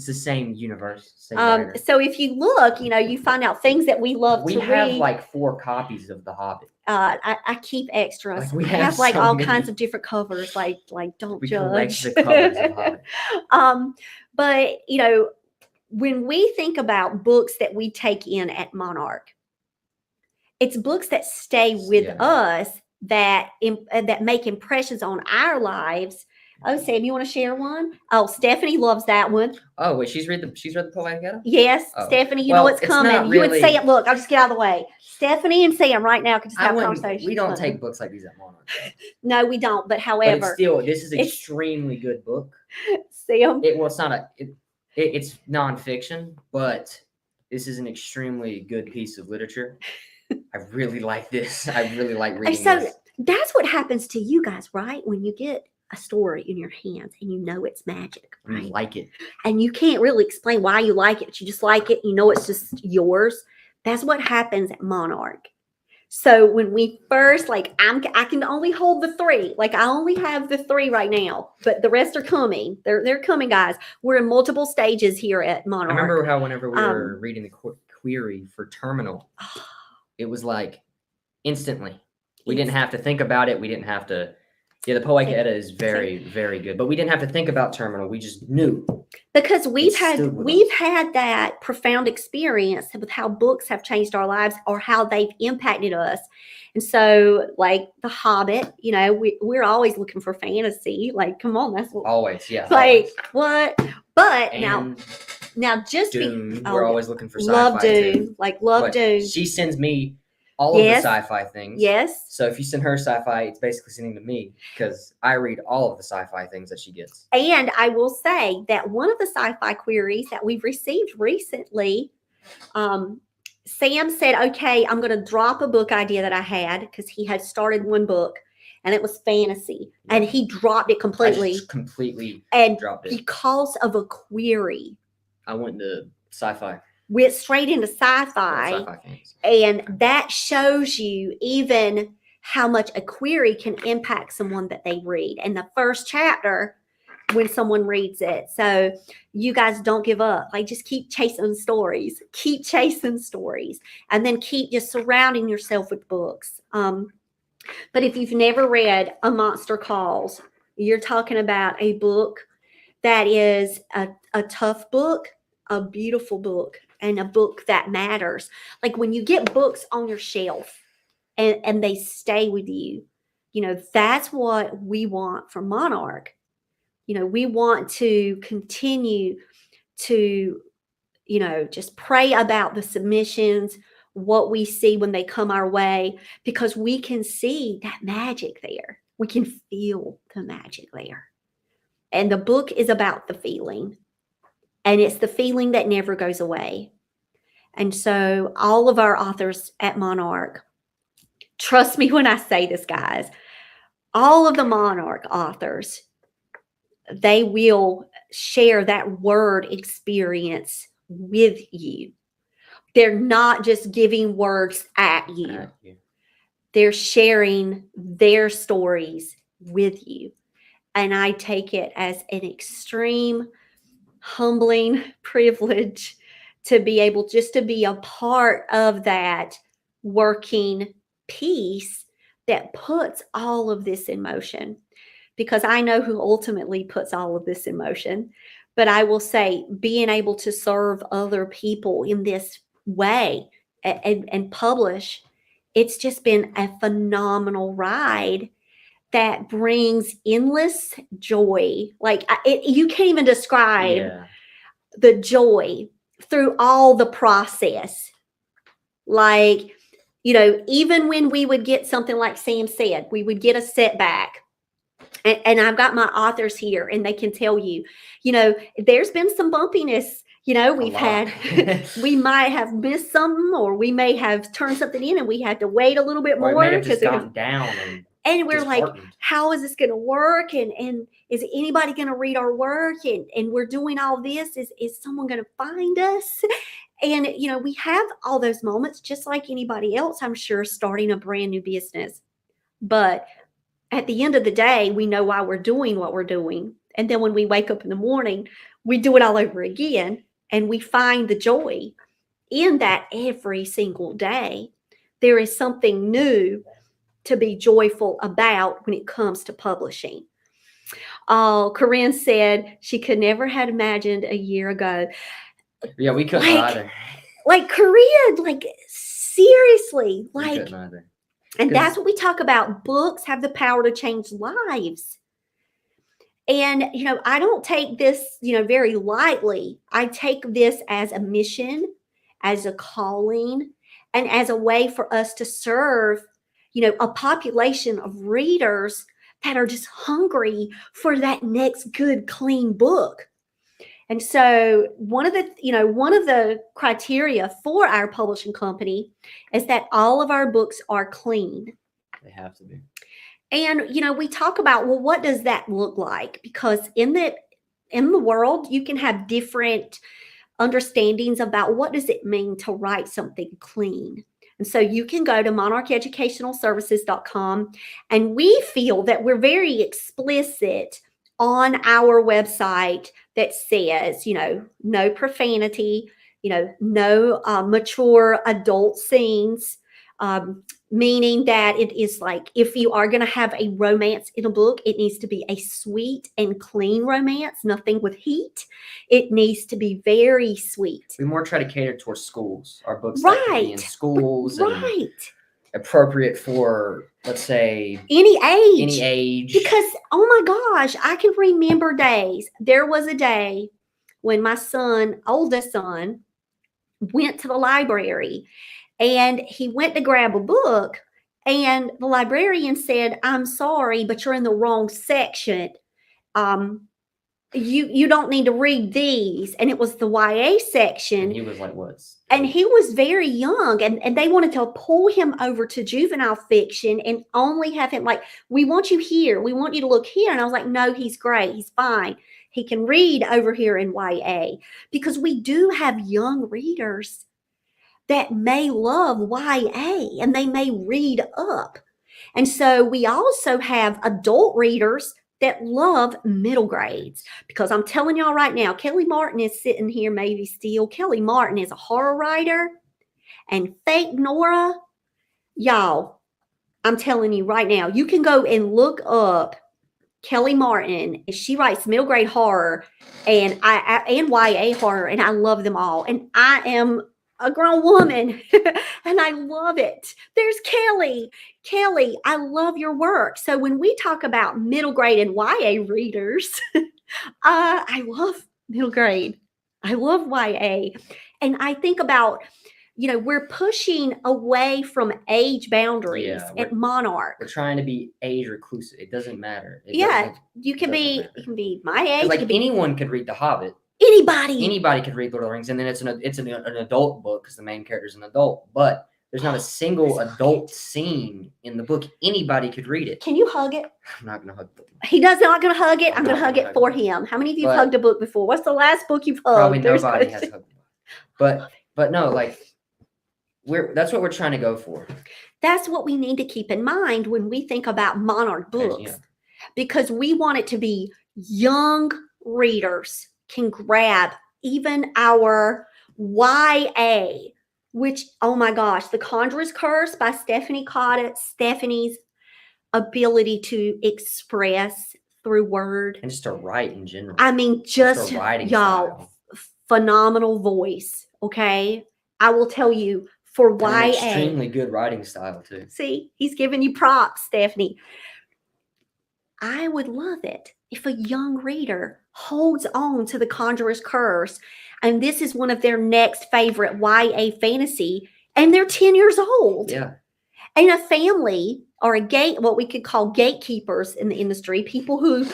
the same universe. So if you look, you find out things that we love to read. We have 4 copies of The Hobbit. I keep extras. We have all kinds of different covers. Like don't we judge. The covers of Hobbit. But when we think about books that we take in at Monarch, it's books that stay with us that make impressions on our lives. Oh, Sam, you want to share one? Oh, Stephanie loves that one. Oh, wait, she's read the Poetic Edda? Yes, Stephanie, you know what's coming. You would say it. Look, I'll just get out of the way. Stephanie and Sam right now can just have a conversation. We don't take books like these at Monarch. No, we don't. But however, this is an extremely good book. Sam, it's nonfiction, but this is an extremely good piece of literature. I really like this. I really like reading this. That's what happens to you guys, right? When you get a story in your hands and it's magic, right? You like it. And you can't really explain why you like it. You just like it. It's just yours. That's what happens at Monarch. So when we first, like, I can only hold the 3. Like, I only have the 3 right now, but the rest are coming. They're coming, guys. We're in multiple stages here at Monarch. I remember how whenever we were reading the query for terminal, it was like instantly. We didn't have to think about it. We didn't have to. Yeah, the Poetic Edda is very, very good, but we didn't have to think about terminal. We just knew. Because we've had that profound experience with how books have changed our lives or how they've impacted us. And so, like The Hobbit, you know, we're always looking for fantasy. Like, come on, that's what, always, yeah. Like, always. what? But and now just Dune, we're always looking for sci-fi. Love Dune, too. love Dune. She sends me all of the sci-fi things. Yes. So if you send her sci-fi, it's basically sending to me because I read all of the sci-fi things that she gets. And I will say that one of the sci-fi queries that we've received recently, Sam said, okay, I'm going to drop a book idea that I had because he had started one book and it was fantasy. Yeah. And he dropped it completely. Dropped it. Because of a query. I went to sci-fi. Went straight into sci-fi. And that shows you even how much a query can impact someone that they read. And the first chapter, when someone reads it. So you guys don't give up. Like, just keep chasing stories. Keep chasing stories. And then keep just surrounding yourself with books. But if you've never read A Monster Calls, you're talking about a book that is a tough book, a beautiful book, and a book that matters. Like, when you get books on your shelf and they stay with you, you know, that's what we want from Monarch. You know, we want to continue to, you know, just pray about the submissions, what we see when they come our way, because we can see that magic there. We can feel the magic there. And the book is about the feeling. And it's the feeling that never goes away. And so all of our authors at Monarch, trust me when I say this, guys, all of the Monarch authors, they will share that word experience with you. They're not just giving words at you. They're sharing their stories with you. And I take it as an extreme, humbling privilege to be able just to be a part of that working piece that puts all of this in motion. Because I know who ultimately puts all of this in motion. But I will say, being able to serve other people in this way and publish, it's just been a phenomenal ride that brings endless joy. Like, you can't even describe the joy through all the process. Like, you know, even when we would get something like Sam said, we would get a setback. And I've got my authors here and they can tell you, you know, there's been some bumpiness. You know, we've had, we might have missed something, or we may have turned something in and we had to wait a little bit more. Or it may have just gone down. And we're like, how is this going to work? And is anybody going to read our work? And we're doing all this. Is someone going to find us? And, you know, we have all those moments just like anybody else, I'm sure, starting a brand new business. But at the end of the day, we know why we're doing what we're doing. And then when we wake up in the morning, we do it all over again. And we find the joy in that every single day. There is something new to be joyful about when it comes to publishing. Corinne said she could never have imagined a year ago. Yeah, we couldn't either. Like, Corinne, like, seriously, like, we couldn't either. And that's what we talk about. Books have the power to change lives. And, you know, I don't take this, you know, very lightly. I take this as a mission, as a calling, and as a way for us to serve, you know, a population of readers that are just hungry for that next good, clean book. And so one of the criteria for our publishing company is that all of our books are clean. They have to be. And, you know, we talk about, well, what does that look like? Because in the world, you can have different understandings about what does it mean to write something clean. And so you can go to monarcheducationalservices.com, and we feel that we're very explicit on our website that says, no profanity, no mature adult scenes, meaning that it is like if you are going to have a romance in a book, it needs to be a sweet and clean romance, nothing with heat. It needs to be very sweet. We more try to cater towards schools. Our books like to be in schools and appropriate for, let's say, any age. Because, oh my gosh, I can remember days. There was a day when my oldest son, went to the library, and he went to grab a book, and the librarian said, "I'm sorry, but you're in the wrong section. You don't need to read these." And it was the YA section. And he was like, what? And he was very young, and they wanted to pull him over to juvenile fiction and only have him like, "We want you here. We want you to look here." And I was like, "No, he's great. He's fine. He can read over here in YA," because we do have young readers that may love YA and they may read up. And so we also have adult readers that love middle grades, because I'm telling y'all right now, Kelly Martin is sitting here maybe still. Kelly Martin is a horror writer, and Fake Nora, y'all, I'm telling you right now, you can go and look up Kelly Martin. She writes middle grade horror and YA horror, and I love them all. And I am a grown woman and I love it. There's Kelly. Kelly, I love your work. So when we talk about middle grade and YA readers, I love middle grade. I love YA. And I think about, we're pushing away from age boundaries at Monarch. We're trying to be age reclusive. It doesn't matter. You can be my age. Like anyone could read The Hobbit. Anybody could read Lord of the Rings, and then it's an adult book because the main character is an adult. But there's not a single adult scene in the book. Anybody could read it. Can you hug it? I'm not gonna hug it. He does not gonna hug it. I'm gonna hug it for him. How many of you have hugged a book before? What's the last book you've hugged? Probably nobody has hugged. But no, like that's what we're trying to go for. That's what we need to keep in mind when we think about Monarch books, because we want it to be young readers can grab even our YA, which, oh my gosh, The Conjurer's Curse by Stephanie Coddett. Stephanie's ability to express through word. And just to write in general. I mean, just y'all, style. Phenomenal voice, okay? I will tell you, for YA. An extremely good writing style, too. See, he's giving you props, Stephanie. I would love it if a young reader holds on to The Conjurer's Curse, and this is one of their next favorite YA fantasy, and they're 10 years old. Yeah. And a family or what we could call gatekeepers in the industry, people who,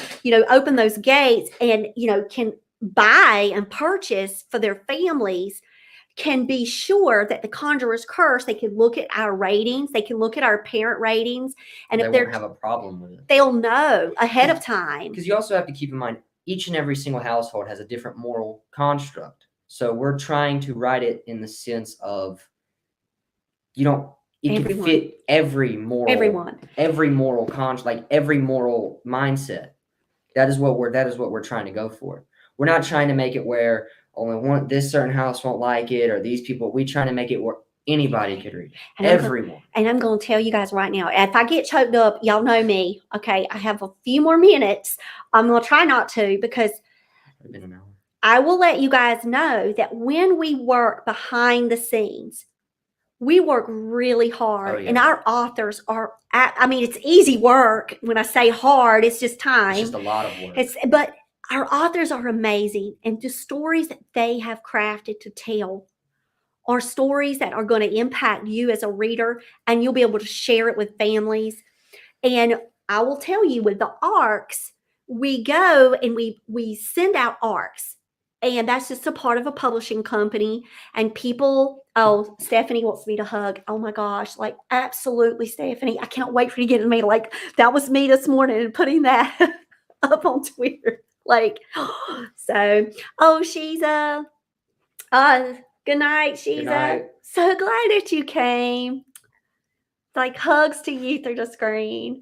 open those gates and, can buy and purchase for their families, can be sure that The Conjurer's Curse, they can look at our ratings, they can look at our parent ratings, and if they won't have a problem with it, they'll know ahead of time. Because you also have to keep in mind, each and every single household has a different moral construct. So we're trying to write it in the sense of, it can fit every moral like every moral mindset. That is what we're trying to go for. We're not trying to make it where only this certain house won't like it, or these people. We trying to make it where anybody could read it. Everyone. And I'm going to tell you guys right now, if I get choked up, y'all know me. Okay, I have a few more minutes. I'm going to try not to, because it's been an hour. I will let you guys know that when we work behind the scenes, we work really hard. And our authors are, it's easy work. When I say hard, it's just time. It's just a lot of work. But our authors are amazing, and the stories that they have crafted to tell are stories that are going to impact you as a reader, and you'll be able to share it with families. And I will tell you, with the ARCs, we go and we send out ARCs, and that's just a part of a publishing company. And people, Stephanie wants me to hug. Oh my gosh, like absolutely, Stephanie. I can't wait for you to get in me. Like that was me this morning and putting that up on Twitter. Like, so, she's Good night, Shiza. Good night. So glad that you came. Like hugs to you through the screen.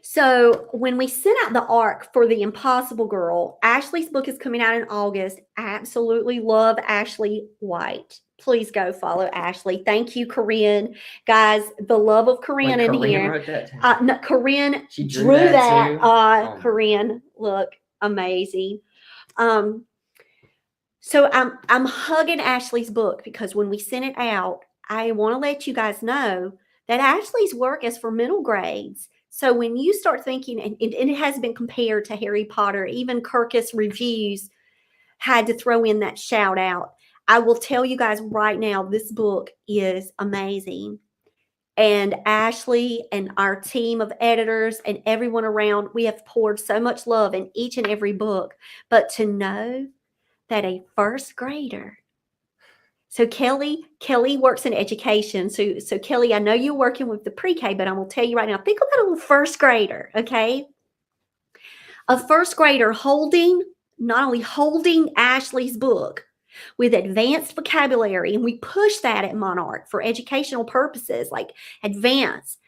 So when we sent out the ARC for The Impossible Girl, Ashley's book is coming out in August. I absolutely love Ashley White. Please go follow Ashley. Thank you, Corinne. Guys, the love of Corinne in Corinne here. wrote that No, Corinne she drew that. too? Oh. Corinne, look, amazing. So I'm hugging Ashley's book because when we sent it out, I want to let you guys know that Ashley's work is for middle grades. So when you start thinking, and it has been compared to Harry Potter, even Kirkus Reviews had to throw in that shout out. I will tell you guys right now, this book is amazing. And Ashley and our team of editors and everyone around, we have poured so much love in each and every book. But to know that a first grader, so Kelly works in education. So Kelly, I know you're working with the pre-K, but I'm going to tell you right now, think about a little first grader, okay? A first grader not only holding Ashley's book with advanced vocabulary, and we push that at Monarch for educational purposes, like advanced,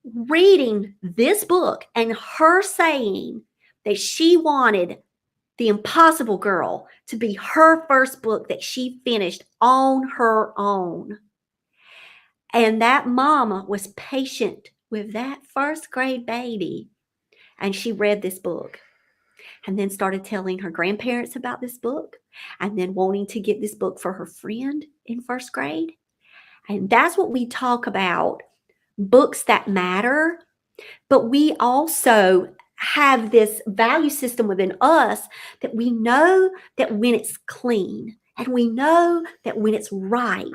reading this book and her saying that she wanted The Impossible Girl to be her first book that she finished on her own. And that mama was patient with that first grade baby. And she read this book and then started telling her grandparents about this book and then wanting to get this book for her friend in first grade. And that's what we talk about, books that matter. But we also have this value system within us that we know that when it's clean and we know that when it's right,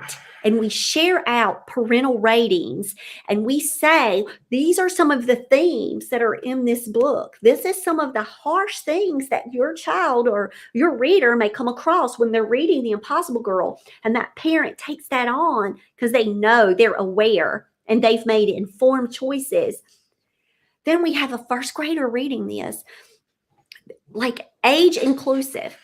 and we share out parental ratings and we say, these are some of the themes that are in this book. This is some of the harsh things that your child or your reader may come across when they're reading The Impossible Girl. And that parent takes that on because they know, they're aware, and they've made informed choices. Then we have a first grader reading this, like age inclusive.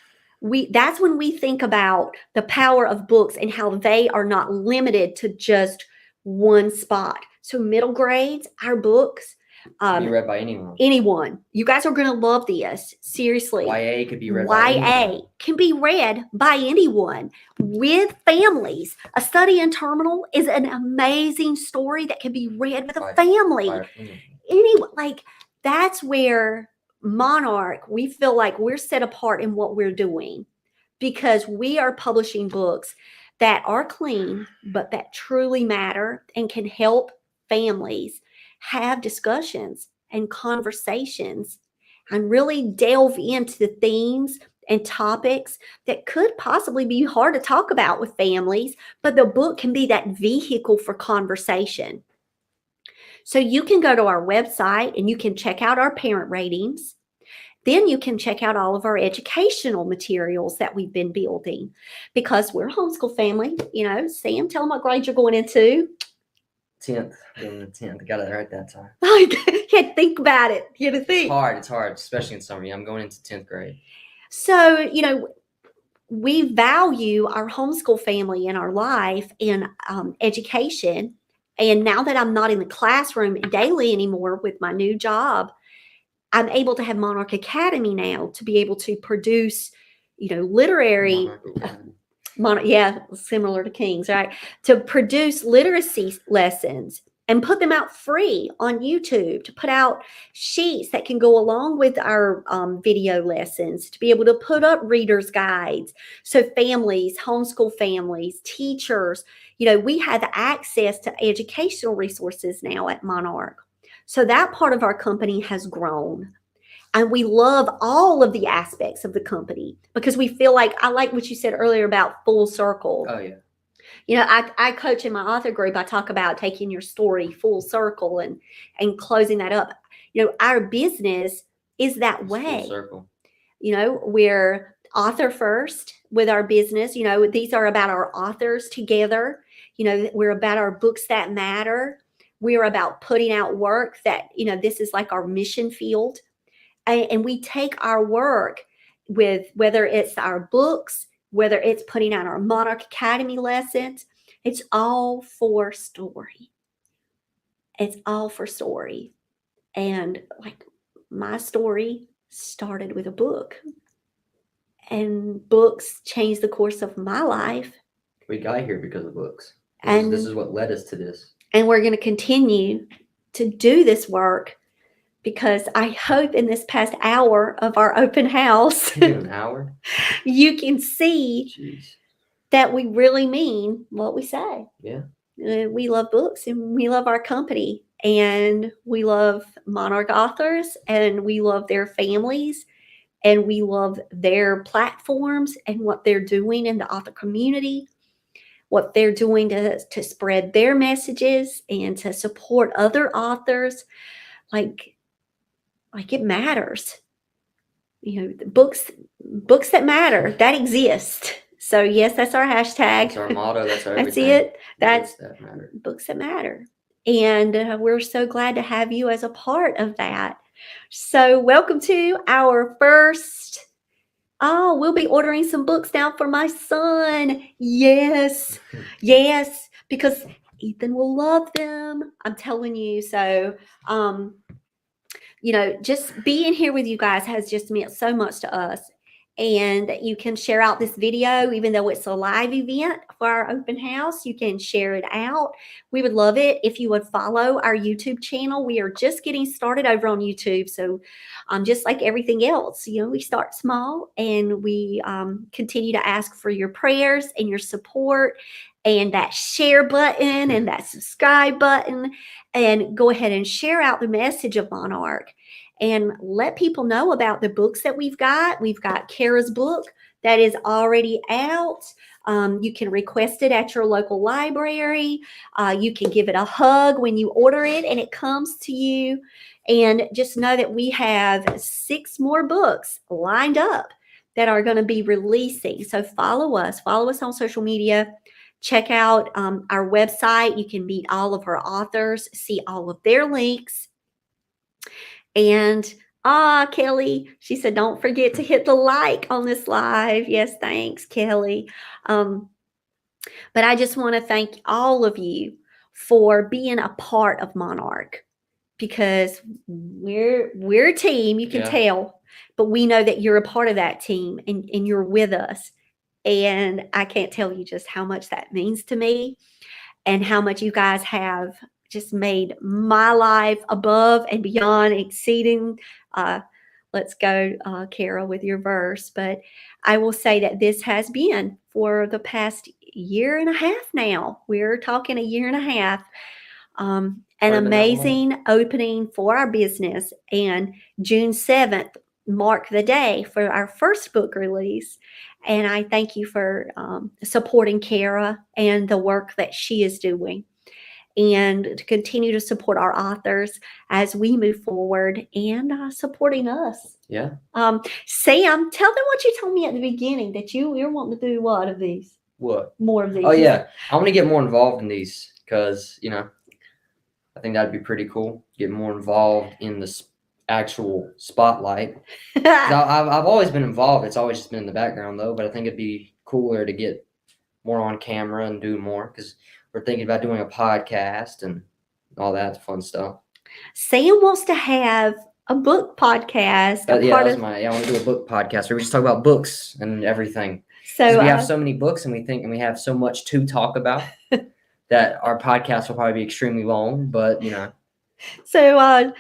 That's when we think about the power of books and how they are not limited to just one spot. So middle grades, our books can be read by anyone. Anyone. You guys are going to love this. Seriously. YA could be read by anyone. YA can be read by anyone with families. A Study in Terminal is an amazing story that can be read with a family. Like that's where Monarch, we feel like we're set apart in what we're doing because we are publishing books that are clean, but that truly matter and can help families have discussions and conversations and really delve into the themes and topics that could possibly be hard to talk about with families, but the book can be that vehicle for conversation. So you can go to our website and you can check out our parent ratings. Then you can check out all of our educational materials that we've been building because we're a homeschool family. You know, Sam, tell them what grade you're going into. 10th. Going to 10th. I got it right that time. You had to think about it. You had to think. It's hard, especially in summer. I'm going into 10th grade. So, you know, we value our homeschool family in our life and education. And now that I'm not in the classroom daily anymore with my new job, I'm able to have Monarch Academy now to be able to produce, you know, literary, similar to King's, right? To produce literacy lessons and put them out free on YouTube, to put out sheets that can go along with our video lessons, to be able to put up reader's guides. So families, homeschool families, teachers, you know, we have access to educational resources now at Monarch. So that part of our company has grown. And we love all of the aspects of the company because we feel like, I like what you said earlier about full circle. Oh, yeah. You know, I coach in my author group. I talk about taking your story full circle and closing that up. You know, our business is that way. Full circle. You know, we're author first with our business. You know, these are about our authors together. You know, we're about our books that matter. We're about putting out work that, you know, this is like our mission field. And we take our work with whether it's our books, whether it's putting out our Monarch Academy lessons, it's all for story. It's all for story. And like my story started with a book, and books changed the course of my life. We got here because of books. And this is what led us to this. And we're going to continue to do this work, because I hope in this past hour of our open house, An hour? you can see Jeez. that we really mean what we say. Yeah. We love books, and we love our company, and we love Monarch authors, and we love their families, and we love their platforms and what they're doing in the author community, what they're doing to spread their messages and to support other authors. Like it matters. Books that matter, that exist. So yes, that's our hashtag. That's our motto. That's our That's everything. it. That's books that matter. Books that matter. And we're so glad to have you as a part of that. So welcome to our first. Oh, we'll be ordering some books now for my son. Yes, because Ethan will love them. I'm telling you. So, just being here with you guys has just meant so much to us. And you can share out this video, even though it's a live event for our open house. You can share it out. We would love it if you would follow our YouTube channel. We are just getting started over on YouTube. So just like everything else, we start small, and we continue to ask for your prayers and your support, and that share button and that subscribe button, and go ahead and share out the message of Monarch and let people know about the books that we've got. We've got Kara's book that is already out. You can request it at your local library. You can give it a hug when you order it and it comes to you. And just know that we have 6 more books lined up that are going to be releasing. So follow us on social media. Check out our website. You can meet all of our authors, see all of their links. And Kelly, she said, don't forget to hit the like on this live. Yes, thanks, Kelly. But I just want to thank all of you for being a part of Monarch, because we're a team, you can tell, but we know that you're a part of that team, and you're with us. And I can't tell you just how much that means to me, and how much you guys have just made my life above and beyond, exceeding. Let's go, Kara, with your verse. But I will say that this has been for the past year and a half now. We're talking a year and a half. An amazing opening for our business. And June 7th marked the day for our first book release. And I thank you for supporting Kara and the work that she is doing, and to continue to support our authors as we move forward, and supporting us. Yeah. Sam, tell them what you told me at the beginning, that you're wanting to do what of these? What? More of these. Oh, yeah. I want to get more involved in these, because, I think that'd be pretty cool. Get more involved in the actual spotlight. I've always been involved. It's always just been in the background, though. But I think it'd be cooler to get more on camera and do more, because we're thinking about doing a podcast and all that fun stuff. Sam wants to have a book podcast. I want to do a book podcast where we just talk about books and everything. So we have so many books, and we have so much to talk about that our podcast will probably be extremely long. But So,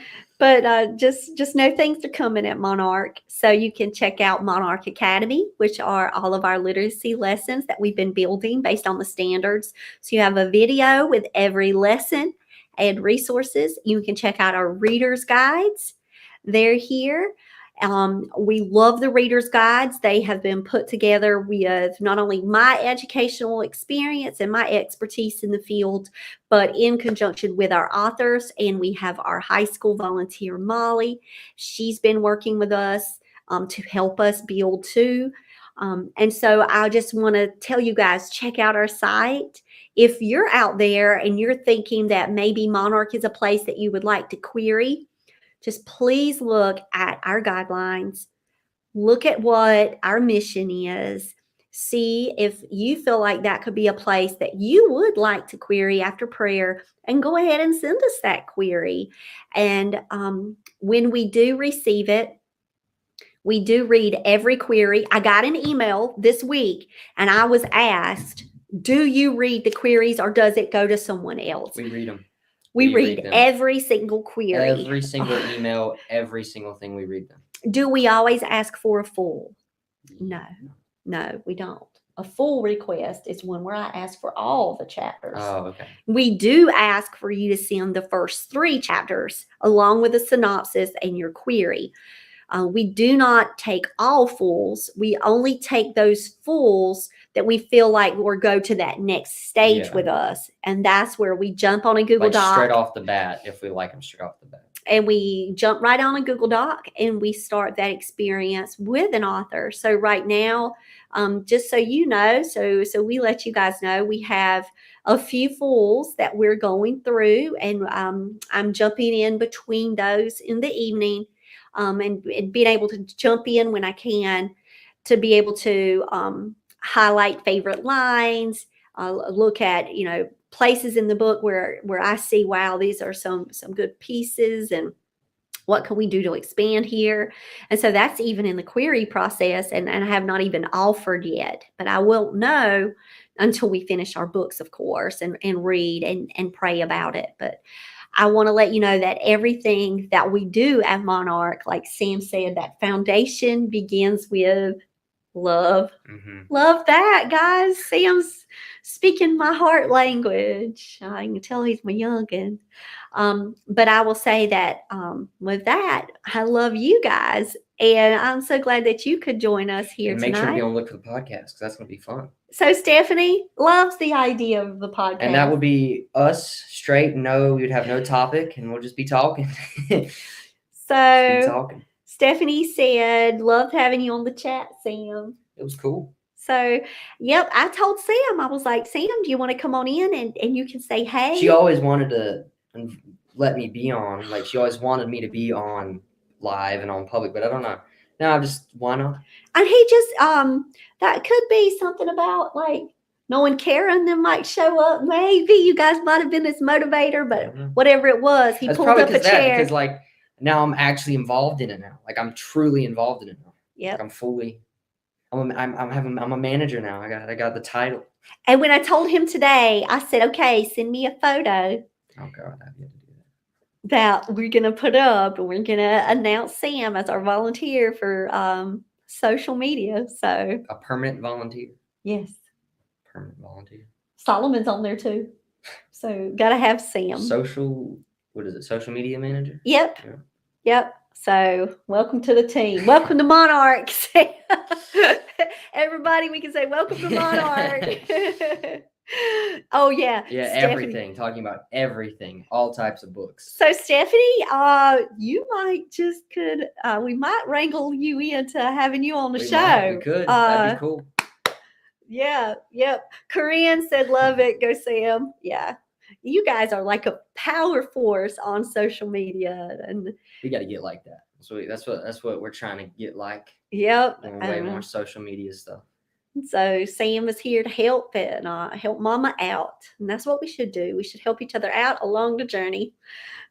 just know things are coming at Monarch. So you can check out Monarch Academy, which are all of our literacy lessons that we've been building based on the standards. So you have a video with every lesson and resources. You can check out our reader's guides. They're here. We love the reader's guides. They have been put together with not only my educational experience and my expertise in the field, but in conjunction with our authors. And we have our high school volunteer, Molly. She's been working with us to help us build too. And so I just want to tell you guys, check out our site. If you're out there and you're thinking that maybe Monarch is a place that you would like to query, just please look at our guidelines, look at what our mission is, See if you feel like that could be a place that you would like to query after prayer, and go ahead and send us that query. And when we do receive it, we do read every query. I got an email this week and I was asked, do you read the queries or does it go to someone else? We read them. We read them. every single query. Every single email, every single thing, we read them. Do we always ask for a full? No, we don't. A full request is one where I ask for all the chapters. Oh, okay. We do ask for you to send the first 3 chapters along with a synopsis and your query. We do not take all fulls. We only take those fulls that we feel like will go to that next stage with us. And that's where we jump on a Google Doc. Straight off the bat, if we like them straight off the bat. And we jump right on a Google Doc and we start that experience with an author. So right now, just so you know, so we let you guys know, we have a few fulls that we're going through, and I'm jumping in between those in the evening, and being able to jump in when I can to be able to highlight favorite lines, look at, places in the book where I see, wow, these are some good pieces, and what can we do to expand here? And so that's even in the query process, and I have not even offered yet, but I won't know until we finish our books, of course, and read and pray about it. But I want to let you know that everything that we do at Monarch, like Sam said, that foundation begins with love. Mm-hmm. Love that, guys. Sam's speaking my heart language. I can tell he's my youngin'. But I will say that with that, I love you guys. And I'm so glad that you could join us here and tonight. Make sure to be on the look for the podcast, because that's going to be fun. So Stephanie loves the idea of the podcast. And that would be us straight. No, we'd have no topic, and we'll just be talking. Stephanie said, loved having you on the chat, Sam. It was cool. So, yep, I told Sam, I was like, Sam, do you want to come on in and you can say hey? She always wanted to let me be on. Like, she always wanted me to be on live and on public, but I don't know. No, why not? And he just, that could be something about, like, knowing Karen then might show up. Maybe you guys might have been his motivator, but whatever it was, he pulled up a chair. Because, like, now I'm actually involved in it now. Like, I'm truly involved in it now. Yeah. Like, I'm a manager now. I got the title. And when I told him today, I said, okay, send me a photo. Oh God, I have to do that. That we're gonna put up, and we're gonna announce Sam as our volunteer for social media. So a permanent volunteer. Yes. Permanent volunteer. Solomon's on there too. So gotta have Sam. Social media manager? Yep. Yeah. Yep. So welcome to the team. Welcome to Monarch. Everybody, we can say welcome to Monarch. Oh yeah. Yeah, Stephanie. Everything. Talking about everything. All types of books. So Stephanie, you might we might wrangle you into having you on the show. We could. That'd be cool. Yeah. Yep. Corinne said, love it. Go Sam. Yeah. You guys are like a power force on social media, and we got to get like that. So that's what we're trying to get like. Yep. Way more social media stuff. So Sam is here to help and help Mama out, and that's what we should do. We should help each other out along the journey.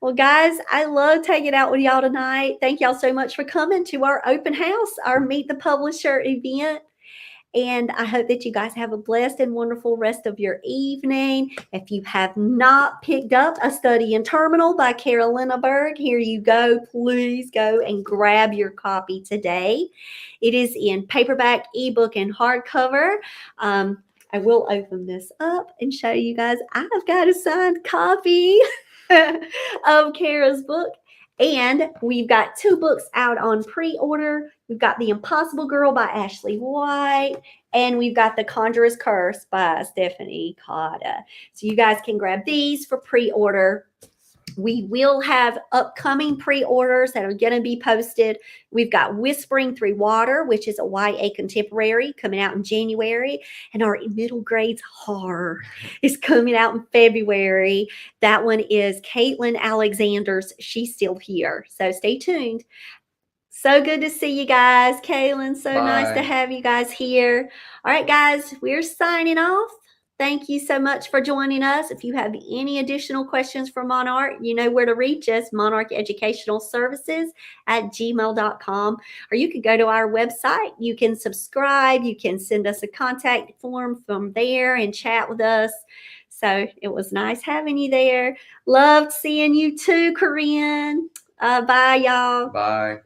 Well, guys, I love hanging out with y'all tonight. Thank y'all so much for coming to our open house, our Meet the Publisher event. And I hope that you guys have a blessed and wonderful rest of your evening. If you have not picked up A Study in Terminal by Carolina Berg, here you go. Please go and grab your copy today. It is in paperback, ebook, and hardcover. I will open this up and show you guys. I've got a signed copy of Kara's book. And we've got 2 books out on pre-order. We've got The Impossible Girl by Ashley White, and we've got The Conjurer's Curse by Stephanie Cotta. So you guys can grab these for pre-order. We will have upcoming pre-orders that are going to be posted. We've got Whispering Through Water, which is a YA contemporary coming out in January. And our middle grades horror is coming out in February. That one is Caitlin Alexander's She's Still Here. So stay tuned. So good to see you guys. Kaylin, so nice to Bye. have you guys here. All right, guys, we're signing off. Thank you so much for joining us. If you have any additional questions for Monarch, you know where to reach us, Monarch Educational Services at gmail.com. Or you can go to our website. You can subscribe. You can send us a contact form from there and chat with us. So it was nice having you there. Loved seeing you too, Corinne. Bye, y'all. Bye.